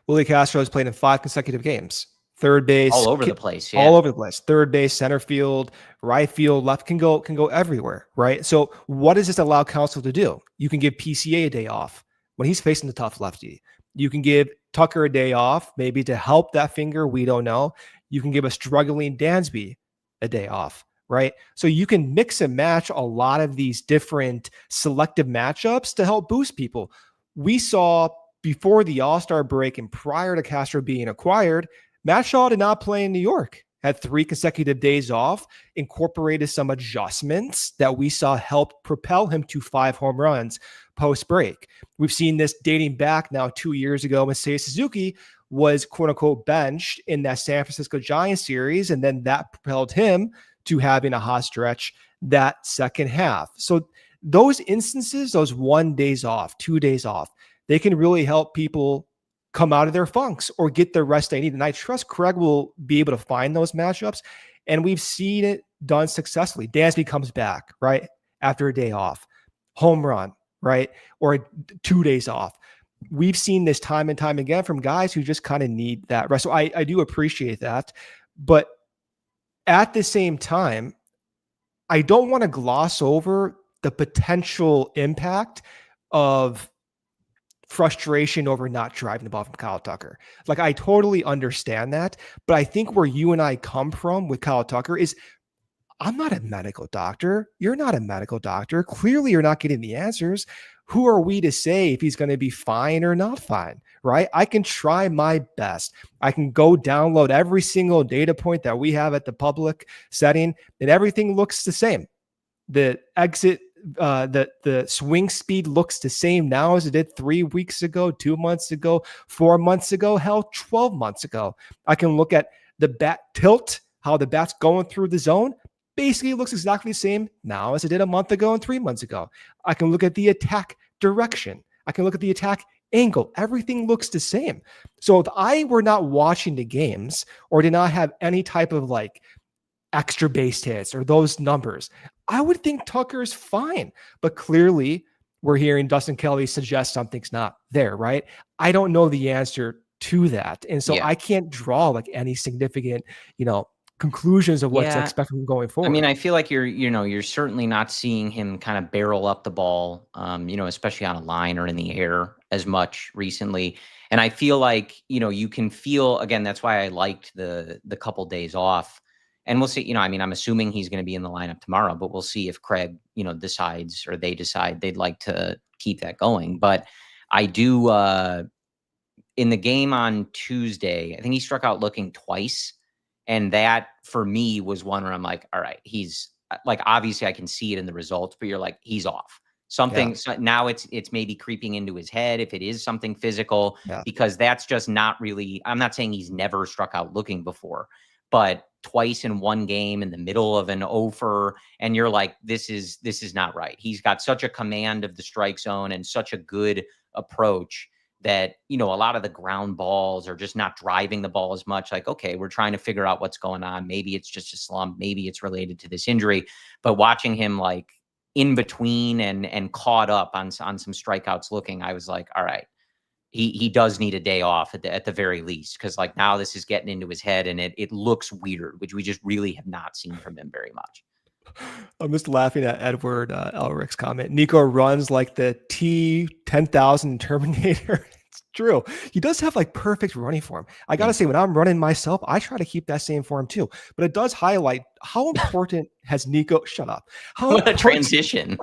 S2: Willie Castro has played in 5 consecutive games. Third base,
S1: all over the place. Yeah.
S2: All over the place. Third base, center field, right field, left, can go everywhere, right? So what does this allow Counsell to do? You can give PCA a day off when he's facing the tough lefty. You can give Tucker a day off, maybe to help that finger. We don't know. You can give a struggling Dansby a day off, right? So you can mix and match a lot of these different selective matchups to help boost people. We saw before the All-Star break and prior to Castro being acquired, Matt Shaw did not play in New York, had 3 consecutive days off, incorporated some adjustments that we saw help propel him to 5 home runs post-break. We've seen this dating back now 2 years ago when Seiya Suzuki was quote-unquote benched in that San Francisco Giants series, and then that propelled him to having a hot stretch that second half. So those instances, those 1 days off, 2 days off, they can really help people come out of their funks or get the rest they need. And I trust Craig will be able to find those matchups. And we've seen it done successfully. Dansby comes back, right? After a day off, home run, right? Or 2 days off. We've seen this time and time again from guys who just kind of need that rest. So I do appreciate that. But at the same time, I don't want to gloss over the potential impact of frustration over not driving the ball from Kyle Tucker. Like, I totally understand that, but I think where you and I come from with Kyle Tucker is, I'm not a medical doctor. You're not a medical doctor. Clearly, you're not getting the answers. Who are we to say if he's going to be fine or not fine, right? I can try my best. I can go download every single data point that we have at the public setting, and everything looks the same. The exit the swing speed looks the same now as it did 3 weeks ago, 2 months ago, 4 months ago, hell, 12 months ago. I can look at the bat tilt, how the bat's going through the zone. Basically, it looks exactly the same now as it did a month ago and 3 months ago. I can look at the attack direction. I can look at the attack angle. Everything looks the same. So if I were not watching the games or did not have any type of like extra base hits or those numbers, I would think Tucker's fine. But clearly, we're hearing Dustin Kelly suggest something's not there, right? I don't know the answer to that. And so
S1: Yeah.
S2: I can't draw like any significant, conclusions of what to
S1: Yeah.
S2: expect from going
S1: I mean,
S2: forward.
S1: I feel like you're certainly not seeing him kind of barrel up the ball, especially on a line or in the air as much recently. And I feel like, you can feel again, that's why I liked the couple days off. And we'll see, I mean, I'm assuming he's going to be in the lineup tomorrow, but we'll see if Craig, decides or they decide they'd like to keep that going. But I do in the game on Tuesday, I think he struck out looking twice. And that for me was one where I'm like, all right, he's like, obviously I can see it in the results, but you're like, he's off.
S2: Yeah.
S1: So now it's maybe creeping into his head if it is something physical,
S2: Yeah.
S1: because that's just not really, I'm not saying he's never struck out looking before, but twice in one game in the middle of an over, and you're like, this is not right. He's got such a command of the strike zone and such a good approach that, a lot of the ground balls are just not driving the ball as much. Like, okay, we're trying to figure out what's going on. Maybe it's just a slump. Maybe it's related to this injury. But watching him like in between and caught up on some strikeouts looking, I was like, all right, he does need a day off at the very least, because like now this is getting into his head and it looks weird, which we just really have not seen from him very much.
S2: I'm just laughing at Edward Elric's comment. Nico runs like the T-10,000 Terminator. It's true. He does have like perfect running form. I got to say, when I'm running myself, I try to keep that same form too. But it does highlight how important has Nico, shut up. How
S1: What a
S2: important,
S1: transition.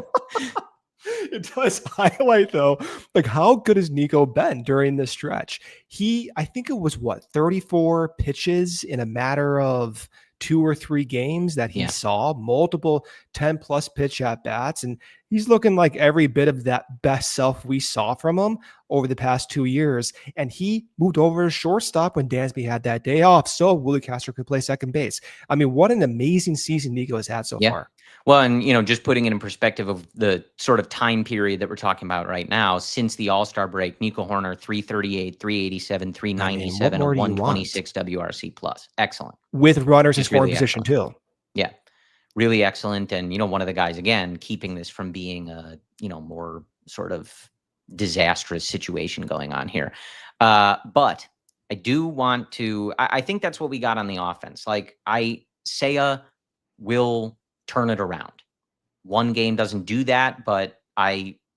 S2: it does highlight though, like how good has Nico been during this stretch? I think it was 34 pitches in a matter of 2 or 3 games that he
S1: Yeah.
S2: saw multiple 10 plus pitch at bats. And he's looking like every bit of that best self we saw from him over the past 2 years. And he moved over to shortstop when Dansby had that day off, so Willie Castro could play second base. I mean, what an amazing season Nico has had so far.
S1: Well, and just putting it in perspective of the sort of time period that we're talking about right now, since the All-Star break, Nico Horner 338, 387, 397,
S2: what more
S1: a
S2: do you
S1: 126 WRC plus. Excellent.
S2: With runners in
S1: Just
S2: scoring
S1: really
S2: position
S1: excellent.
S2: too.
S1: Yeah. Really excellent. And one of the guys again keeping this from being a, more sort of disastrous situation going on here. But I do want to I think that's what we got on the offense. Like Seiya will turn it around. One game doesn't do that, but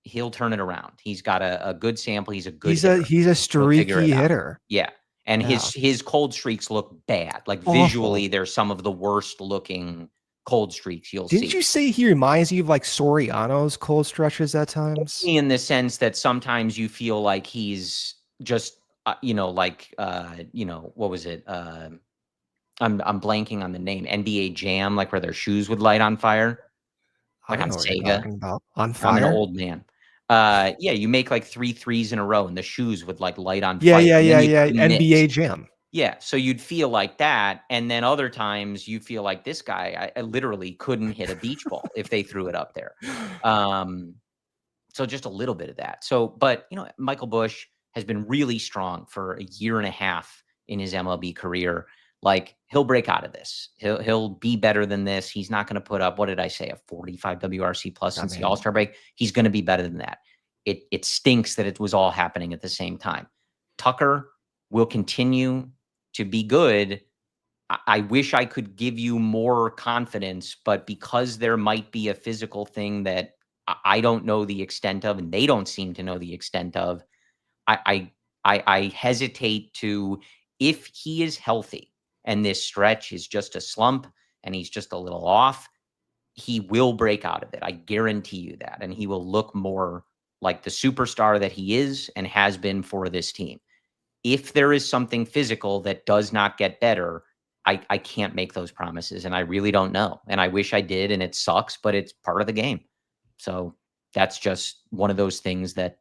S1: he'll turn it around. He's got a good sample. He's a good hitter.
S2: He's a streaky hitter.
S1: Yeah. And
S2: Yeah.
S1: his cold streaks look bad. Like
S2: Awful.
S1: visually, they're some of the worst looking cold streaks you'll see.
S2: Didn't you say he reminds you of like Soriano's cold stretches at times?
S1: In the sense that sometimes you feel like he's just, what was it? I'm blanking on the name. NBA Jam, like where their shoes would light on fire. Like on Sega.
S2: On fire.
S1: I'm an old man. Yeah, you make like 3 threes in a row and the shoes would like light on
S2: Yeah,
S1: fire.
S2: yeah. NBA Jam.
S1: Yeah, so you'd feel like that, and then other times you feel like this guy, I literally couldn't hit a beach ball if they threw it up there. So just a little bit of that. So, but Michael Busch has been really strong for a year and a half in his MLB career. Like he'll break out of this. He'll be better than this. He's not going to put up, what did I say, a 45 WRC plus since the All-Star break. He's going to be better than that. It stinks that it was all happening at the same time. Tucker will continue to be good. I wish I could give you more confidence, but because there might be a physical thing that I don't know the extent of, and they don't seem to know the extent of, I hesitate to, if he is healthy and this stretch is just a slump and he's just a little off, he will break out of it. I guarantee you that. And he will look more like the superstar that he is and has been for this team. If there is something physical that does not get better, I can't make those promises, and I really don't know. And I wish I did, and it sucks, but it's part of the game. So that's just one of those things that,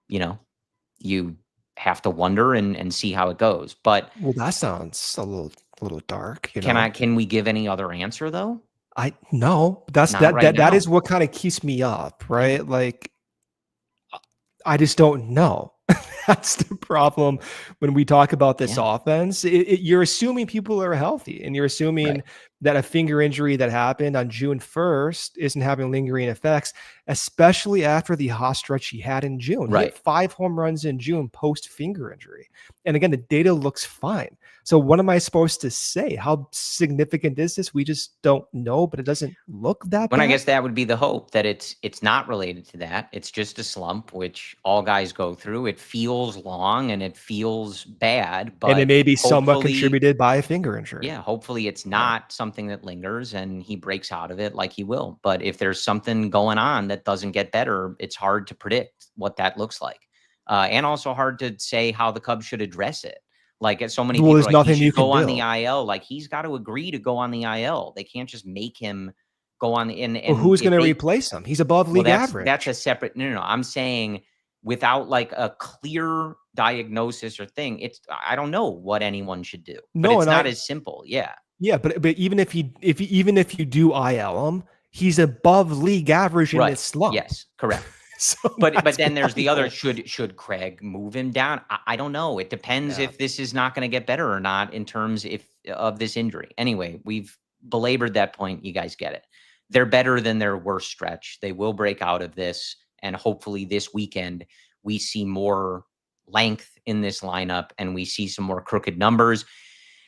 S1: you have to wonder and see how it goes. But
S2: well, that sounds a little dark.
S1: Can we give any other answer though?
S2: No, that is what kind of keeps me up, right? Like, I just don't know. That's the problem when we talk about this
S1: Yeah.
S2: offense. You're assuming people are healthy, and you're
S1: Right.
S2: assuming that a finger injury that happened on June 1st isn't having lingering effects, especially after the hot stretch he had in June. He hit
S1: Right.
S2: 5 home runs in June post finger injury. And again, the data looks fine. So what am I supposed to say? How significant is this? We just don't know, but it doesn't look that
S1: When I
S2: bad.
S1: guess that would be the hope that it's not related to that. It's just a slump, which all guys go through. It feels long and it feels bad,
S2: And it
S1: but
S2: may be somewhat
S1: hopefully,
S2: contributed by a finger injury.
S1: yeah, hopefully it's
S2: Yeah.
S1: not something that lingers and he breaks out of it like he will. But if there's something going on that doesn't get better, it's hard to predict what that looks like. And also hard to say how the Cubs should address it. Like so many
S2: Well,
S1: people are
S2: there's
S1: like, he
S2: nothing you
S1: should
S2: can
S1: go on the
S2: do.
S1: IL. Like he's got to agree to go on the IL. They can't just make him go on the
S2: Well,
S1: and
S2: who's
S1: if
S2: going to
S1: they
S2: replace him? He's above
S1: well,
S2: league
S1: that's a
S2: average.
S1: separate no. I'm saying without like a clear diagnosis or thing, it's I don't know what anyone should do, but
S2: No,
S1: it's
S2: and
S1: not
S2: I
S1: as simple. Yeah.
S2: yeah, but even even if you do IL him, he's above league average in
S1: Right.
S2: this slump.
S1: Yes, correct.
S2: So
S1: But
S2: that's
S1: then there's the other
S2: valuable.
S1: should Craig move him down? I don't know. It depends
S2: Yeah.
S1: if this is not going to get better or not in terms if of this injury. Anyway, we've belabored that point. You guys get it. They're better than their worst stretch. They will break out of this, and hopefully this weekend we see more length in this lineup and we see some more crooked numbers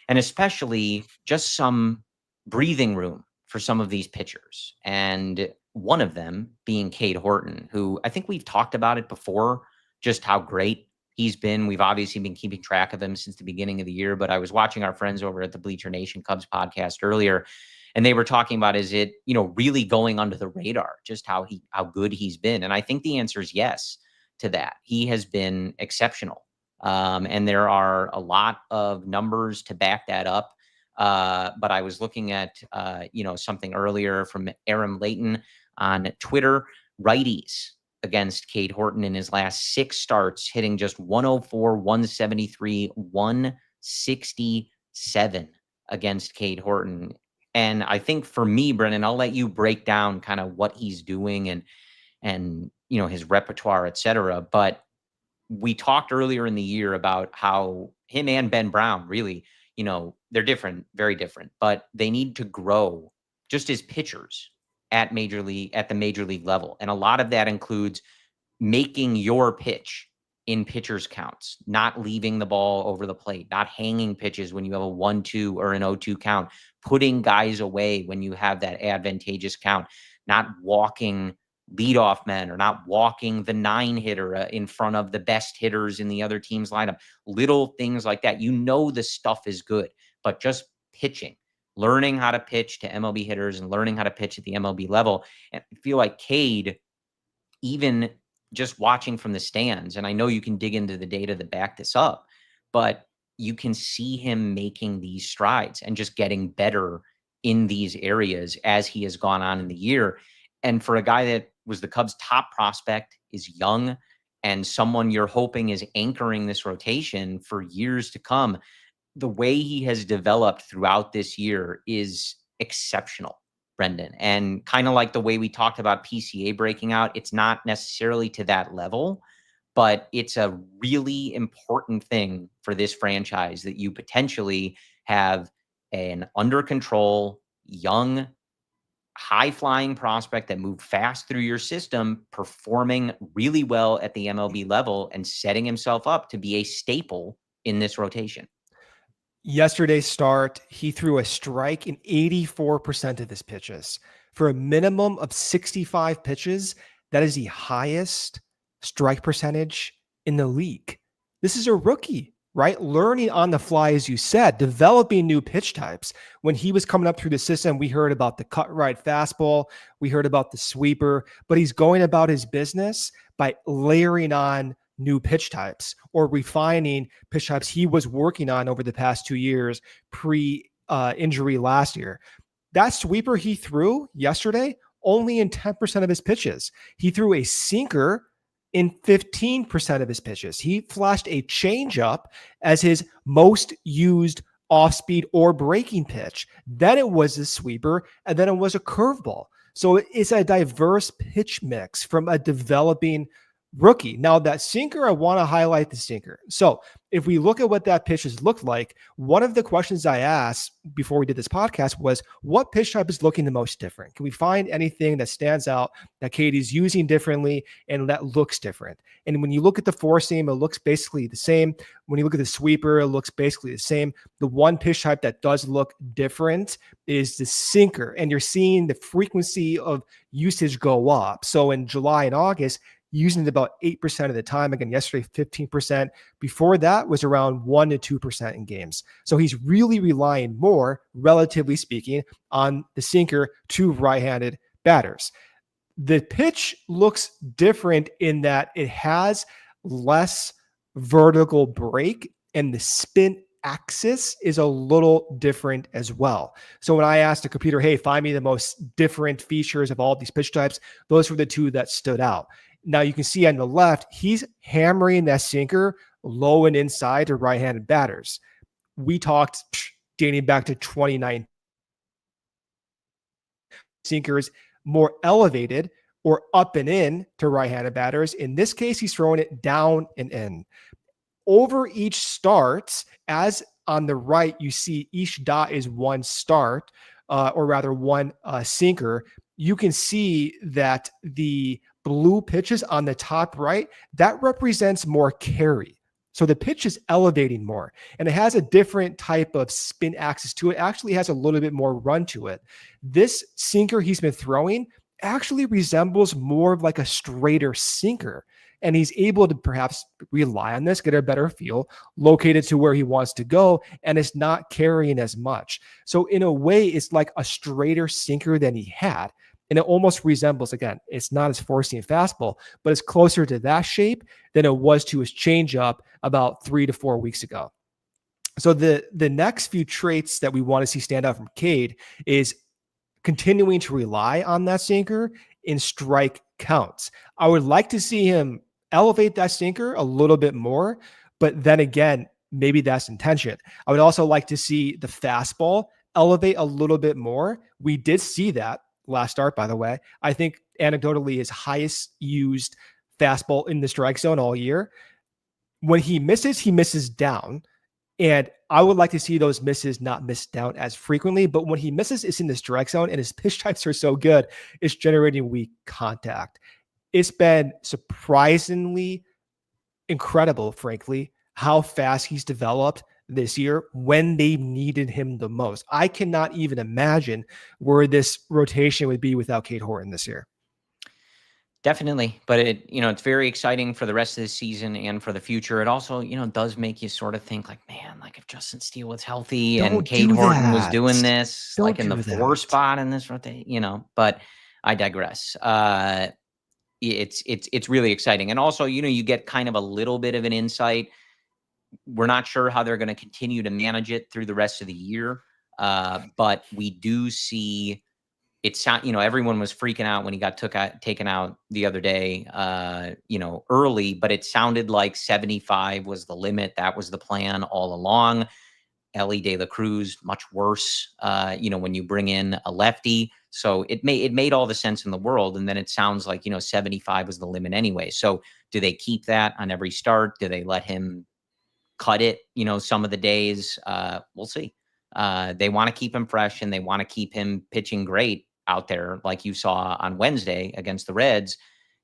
S1: and especially just some breathing room for some of these pitchers. And one of them being Cade Horton, who I think we've talked about it before, just how great he's been. We've obviously been keeping track of him since the beginning of the year, but I was watching our friends over at the Bleacher Nation Cubs podcast earlier, and they were talking about, is it, really going under the radar, just how good he's been. And I think the answer is yes to that. He has been exceptional. And there are a lot of numbers to back that up. But I was looking at, something earlier from Aaron Layton on Twitter. Righties against Cade Horton in his last 6 starts, hitting just 104, 173, 167 against Cade Horton. And I think for me, Brennan, I'll let you break down kind of what he's doing and his repertoire, et cetera. But we talked earlier in the year about how him and Ben Brown really, they're different, very different, but they need to grow just as pitchers at the major league level. And a lot of that includes making your pitch in pitchers counts, not leaving the ball over the plate, not hanging pitches when you have a 1-2 or an 0-2 count, putting guys away when you have that advantageous count, not walking leadoff men or not walking the 9-hitter in front of the best hitters in the other team's lineup. Little things like that. The stuff is good, but just pitching, learning how to pitch to MLB hitters and learning how to pitch at the MLB level. And I feel like Cade, even just watching from the stands, and I know you can dig into the data to back this up, but you can see him making these strides and just getting better in these areas as he has gone on in the year. And for a guy that was the Cubs' top prospect, is young, and someone you're hoping is anchoring this rotation for years to come, the way he has developed throughout this year is exceptional, Brendan. And kind of like the way we talked about PCA breaking out, it's not necessarily to that level, but it's a really important thing for this franchise that you potentially have an under control, young, high flying prospect that moved fast through your system, performing really well at the MLB level and setting himself up to be a staple in this rotation.
S2: Yesterday's start, he threw a strike in 84% of his pitches. For a minimum of 65 pitches, that is the highest strike percentage in the league. This is a rookie, right? Learning on the fly, as you said, developing new pitch types. When he was coming up through the system, we heard about the cut right fastball, we heard about the sweeper, but he's going about his business by layering on new pitch types or refining pitch types he was working on over the past 2 years pre-injury last year. That sweeper he threw yesterday, only in 10% of his pitches. He threw a sinker in 15% of his pitches. He flashed a changeup as his most used off-speed or breaking pitch. Then it was a sweeper, and then it was a curveball. So it's a diverse pitch mix from a developing rookie. Now, that sinker, I want to highlight the sinker. So if we look at what that pitch has looked like, one of the questions I asked before we did this podcast was, what pitch type is looking the most different? Can we find anything that stands out that Cade's using differently and that looks different? And when you look at the four seam, it looks basically the same. When you look at the sweeper, it looks basically the same. The one pitch type that does look different is the sinker. And you're seeing the frequency of usage go up. So in July and August, using it about 8% of the time. Again, yesterday, 15%. Before that was around 1 to 2% in games. So he's really relying more, relatively speaking, on the sinker to right-handed batters. The pitch looks different in that it has less vertical break, and the spin axis is a little different as well. So when I asked the computer, hey, find me the most different features of all these pitch types, those were the two that stood out. Now you can see on the left, he's hammering that sinker low and inside to right-handed batters. We talked dating back to 2019. Sinkers more elevated or up and in to right-handed batters. In this case, he's throwing it down and in. Over each start, as on the right, you see each dot is one start, or rather one sinker. You can see that the blue pitches on the top right, that represents more carry. So the pitch is elevating more, and it has a different type of spin axis to it. Actually has a little bit more run to it. This sinker he's been throwing actually resembles more of like a straighter sinker. And he's able to perhaps rely on this, get a better feel, locate it to where he wants to go, and it's not carrying as much. So in a way, it's like a straighter sinker than he had. And it almost resembles, again, it's not his four-seam fastball, but it's closer to that shape than it was to his changeup about 3 to 4 weeks ago. So the next few traits that we want to see stand out from Cade is continuing to rely on that sinker in strike counts. I would like to see him elevate that sinker a little bit more, but then again, maybe that's intention. I would also like to see the fastball elevate a little bit more. We did see that last start, by the way. I think anecdotally his highest used fastball in the strike zone all year. When he misses down. And I would like to see those misses not missed down as frequently, but when he misses, it's in the strike zone, and his pitch types are so good, it's generating weak contact. It's been surprisingly incredible, frankly, how fast he's developed this year when they needed him the most. I cannot even imagine where this rotation would be without Cade Horton this year.
S1: Definitely. But it's very exciting for the rest of the season and for the future. It also, does make you sort of think like, man, like if Justin Steele was healthy and Cade Horton was doing this, like in the 4 spot in this rotation, but I digress. It's really exciting. And also, you get kind of a little bit of an insight. We're not sure how they're going to continue to manage it through the rest of the year. But we do see everyone was freaking out when he got taken out the other day, early, but it sounded like 75 was the limit. That was the plan all along. Elly De La Cruz, much worse, when you bring in a lefty. So it made all the sense in the world. And then it sounds like, 75 was the limit anyway. So do they keep that on every start? Do they let him cut it, some of the days? We'll see. They want to keep him fresh, and they want to keep him pitching great out there, like you saw on Wednesday against the Reds,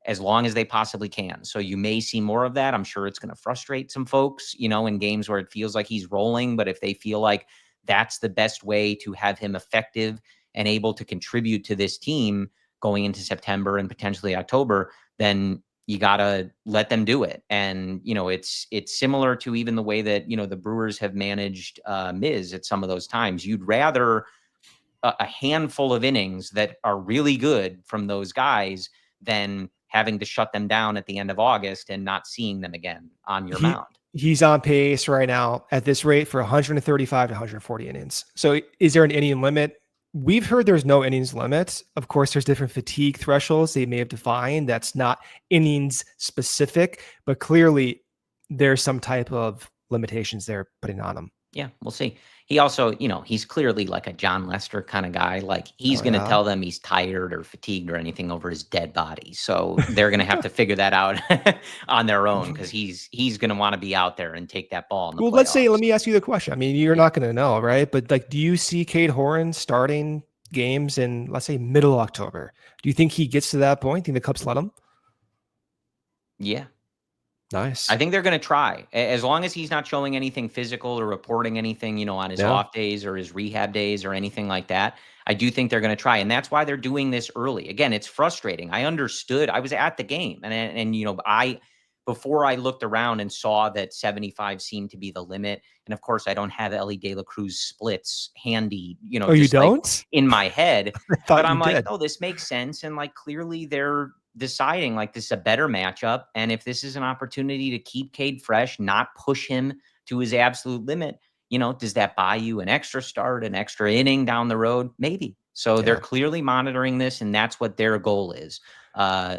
S1: as long as they possibly can. So you may see more of that. I'm sure it's going to frustrate some folks, in games where it feels like he's rolling. But if they feel like that's the best way to have him effective and able to contribute to this team going into September and potentially October, then you got to let them do it. And, it's similar to even the way that, the Brewers have managed Miz at some of those times. You'd rather a handful of innings that are really good from those guys than having to shut them down at the end of August and not seeing them again on your mound.
S2: He's on pace right now at this rate for 135 to 140 innings. So is there an inning limit? We've heard there's no innings limit. Of course, there's different fatigue thresholds they may have defined. That's not innings specific, but clearly there's some type of limitations they're putting on them.
S1: Yeah, we'll see. He also, he's clearly like a John Lester kind of guy. Like he's
S2: Oh
S1: going to
S2: yeah.
S1: tell them he's tired or fatigued or anything over his dead body. So they're going to have to figure that out on their own because he's going to want to be out there and take that ball in the
S2: Well, let
S1: playoffs.
S2: me ask you the question. I mean, you're
S1: Yeah.
S2: not going to know, right? But like, do you see Cade Horton starting games in, let's say, middle October? Do you think he gets to that point? Do you think the Cubs let him?
S1: Yeah.
S2: Nice.
S1: I think they're going to try as long as he's not showing anything physical or reporting anything, on his
S2: Yeah.
S1: off days or his rehab days or anything like that. I do think they're going to try. And that's why they're doing this early. Again, it's frustrating. I understood. I was at the game and before I looked around and saw that 75 seemed to be the limit. And of course, I don't have Ellie De La Cruz splits handy,
S2: Oh, you
S1: just like
S2: don't?
S1: in my head.
S2: I
S1: But
S2: thought you
S1: I'm like,
S2: did.
S1: oh, this makes sense. And like clearly they're deciding like this is a better matchup. And if this is an opportunity to keep Cade fresh, not push him to his absolute limit, does that buy you an extra start, an extra inning down the road? Maybe. So they're
S2: Yeah.
S1: clearly monitoring this, and that's what their goal is.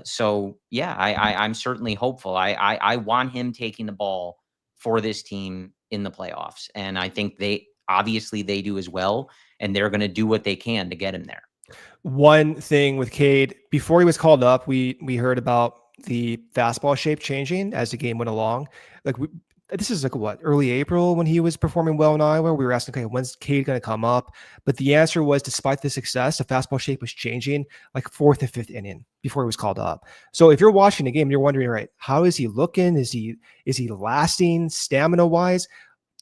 S1: So yeah, I'm certainly hopeful. I want him taking the ball for this team in the playoffs, and I think they do as well, and they're going to do what they can to get him there.
S2: One thing with Cade, before he was called up, we heard about the fastball shape changing as the game went along. This is like what, early April when he was performing well in Iowa. We were asking, okay, when's Cade going to come up? But the answer was, despite the success, the fastball shape was changing like fourth and fifth inning before he was called up. So if you're watching the game, you're wondering, right, how is he looking? Is he lasting stamina wise?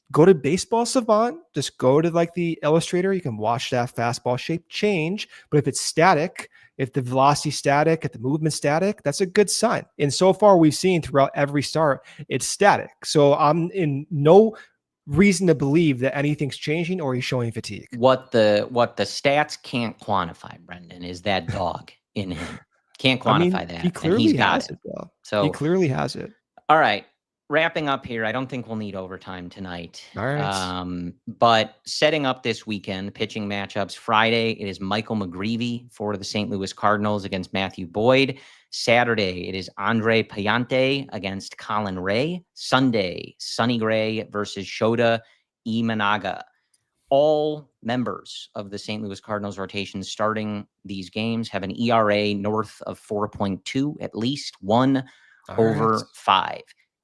S2: Go to Baseball Savant, just go to like the illustrator. You can watch that fastball shape change. But if it's static, if the velocity static, if the movement static, that's a good sign. And so far we've seen throughout every start, it's static. So I'm in no reason to believe that anything's changing or he's showing fatigue.
S1: What the stats can't quantify, Brendan, is that dog in him. Can't
S2: I mean,
S1: quantify
S2: he
S1: that, and he's
S2: clearly
S1: got
S2: has
S1: it.
S2: it though. He
S1: So,
S2: clearly has it.
S1: all right, wrapping up here. I don't think we'll need overtime tonight.
S2: All right.
S1: But setting up this weekend, pitching matchups. Friday, it is Michael McGreevy for the St. Louis Cardinals against Matthew Boyd. Saturday, it is Andre Payante against Colin Ray. Sunday, Sonny Gray versus Shota Imanaga. All members of the St. Louis Cardinals rotation starting these games have an ERA north of 4.2, at least one
S2: All right.
S1: over 5.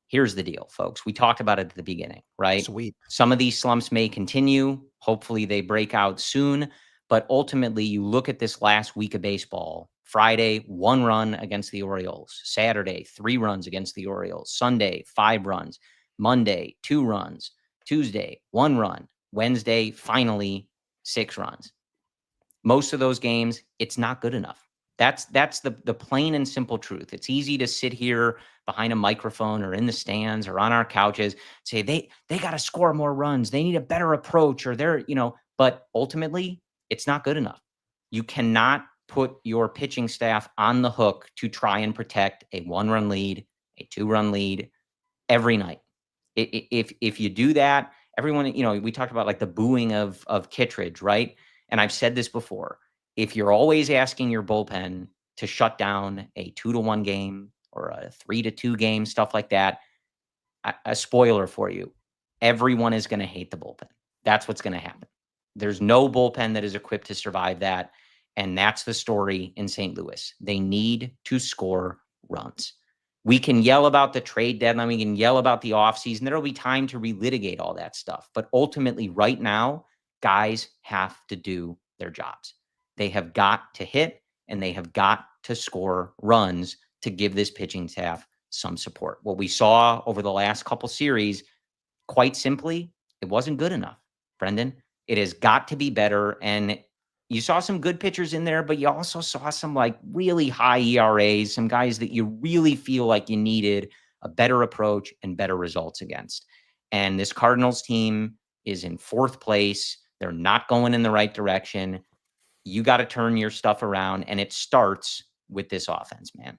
S1: Here's the deal, folks. We talked about it at the beginning, right?
S2: Sweet.
S1: Some of these slumps may continue. Hopefully they break out soon. But ultimately, you look at this last week of baseball. Friday, 1 run against the Orioles. Saturday, 3 runs against the Orioles. Sunday, 5 runs. Monday, 2 runs. Tuesday, 1 run. Wednesday, finally, 6 runs. Most of those games, it's not good enough. That's the plain and simple truth. It's easy to sit here behind a microphone or in the stands or on our couches, say they got to score more runs. They need a better approach or but ultimately it's not good enough. You cannot put your pitching staff on the hook to try and protect a 1-run lead, a 2-run lead every night. If you do that, everyone, we talked about like the booing of Kittredge, right? And I've said this before. If you're always asking your bullpen to shut down a 2-1 game or a 3-2 game, stuff like that, a spoiler for you, everyone is going to hate the bullpen. That's what's going to happen. There's no bullpen that is equipped to survive that. And that's the story in St. Louis. They need to score runs. We can yell about the trade deadline. We can yell about the offseason. There'll be time to relitigate all that stuff. But ultimately, right now, guys have to do their jobs. They have got to hit and they have got to score runs to give this pitching staff some support. What we saw over the last couple series, quite simply, it wasn't good enough, Brendan. It has got to be better. And you saw some good pitchers in there, but you also saw some like really high ERAs, some guys that you really feel like you needed a better approach and better results against. And this Cardinals team is in 4th place. They're not going in the right direction. You got to turn your stuff around, and it starts with this offense, man.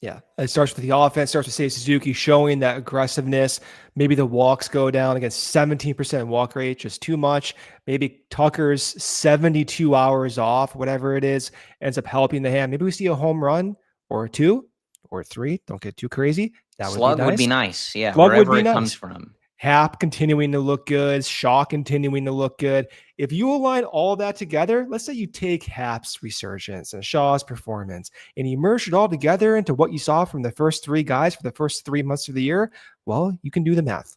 S2: Yeah, it starts with the offense, starts with Seiya Suzuki showing that aggressiveness. Maybe the walks go down against 17% walk rate, just too much. Maybe Tucker's 72 hours off, whatever it is, ends up helping the hand. Maybe we see a home run or 2 or 3. Don't get too crazy. That would be
S1: Slug
S2: nice.
S1: would be nice. Yeah,
S2: Slug would
S1: wherever
S2: be
S1: it comes
S2: nice.
S1: from.
S2: Hap continuing to look good, Shaw continuing to look good. If you align all that together, let's say you take Hap's resurgence and Shaw's performance and you merge it all together into what you saw from the first three guys for the first 3 months of the year, well, you can do the math.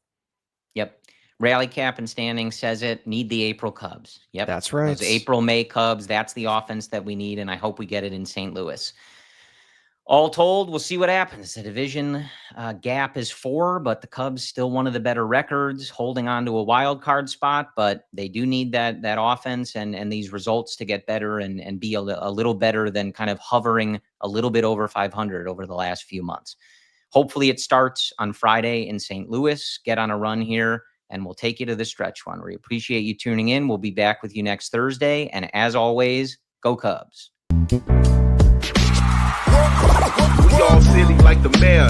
S1: Yep. Rally cap and standing says it. Need the April Cubs. Yep.
S2: That's right.
S1: Those April, May Cubs. That's the offense that we need, and I hope we get it in St. Louis. All told, we'll see what happens. The division gap is 4, but the Cubs still one of the better records, holding on to a wild card spot. But they do need that offense and these results to get better and be a little better than kind of hovering a little bit over 500 over the last few months. Hopefully it starts on Friday in St. Louis. Get on a run here, and we'll take you to the stretch run. We appreciate you tuning in. We'll be back with you next Thursday. And as always, go Cubs.
S3: We all silly like the mayor.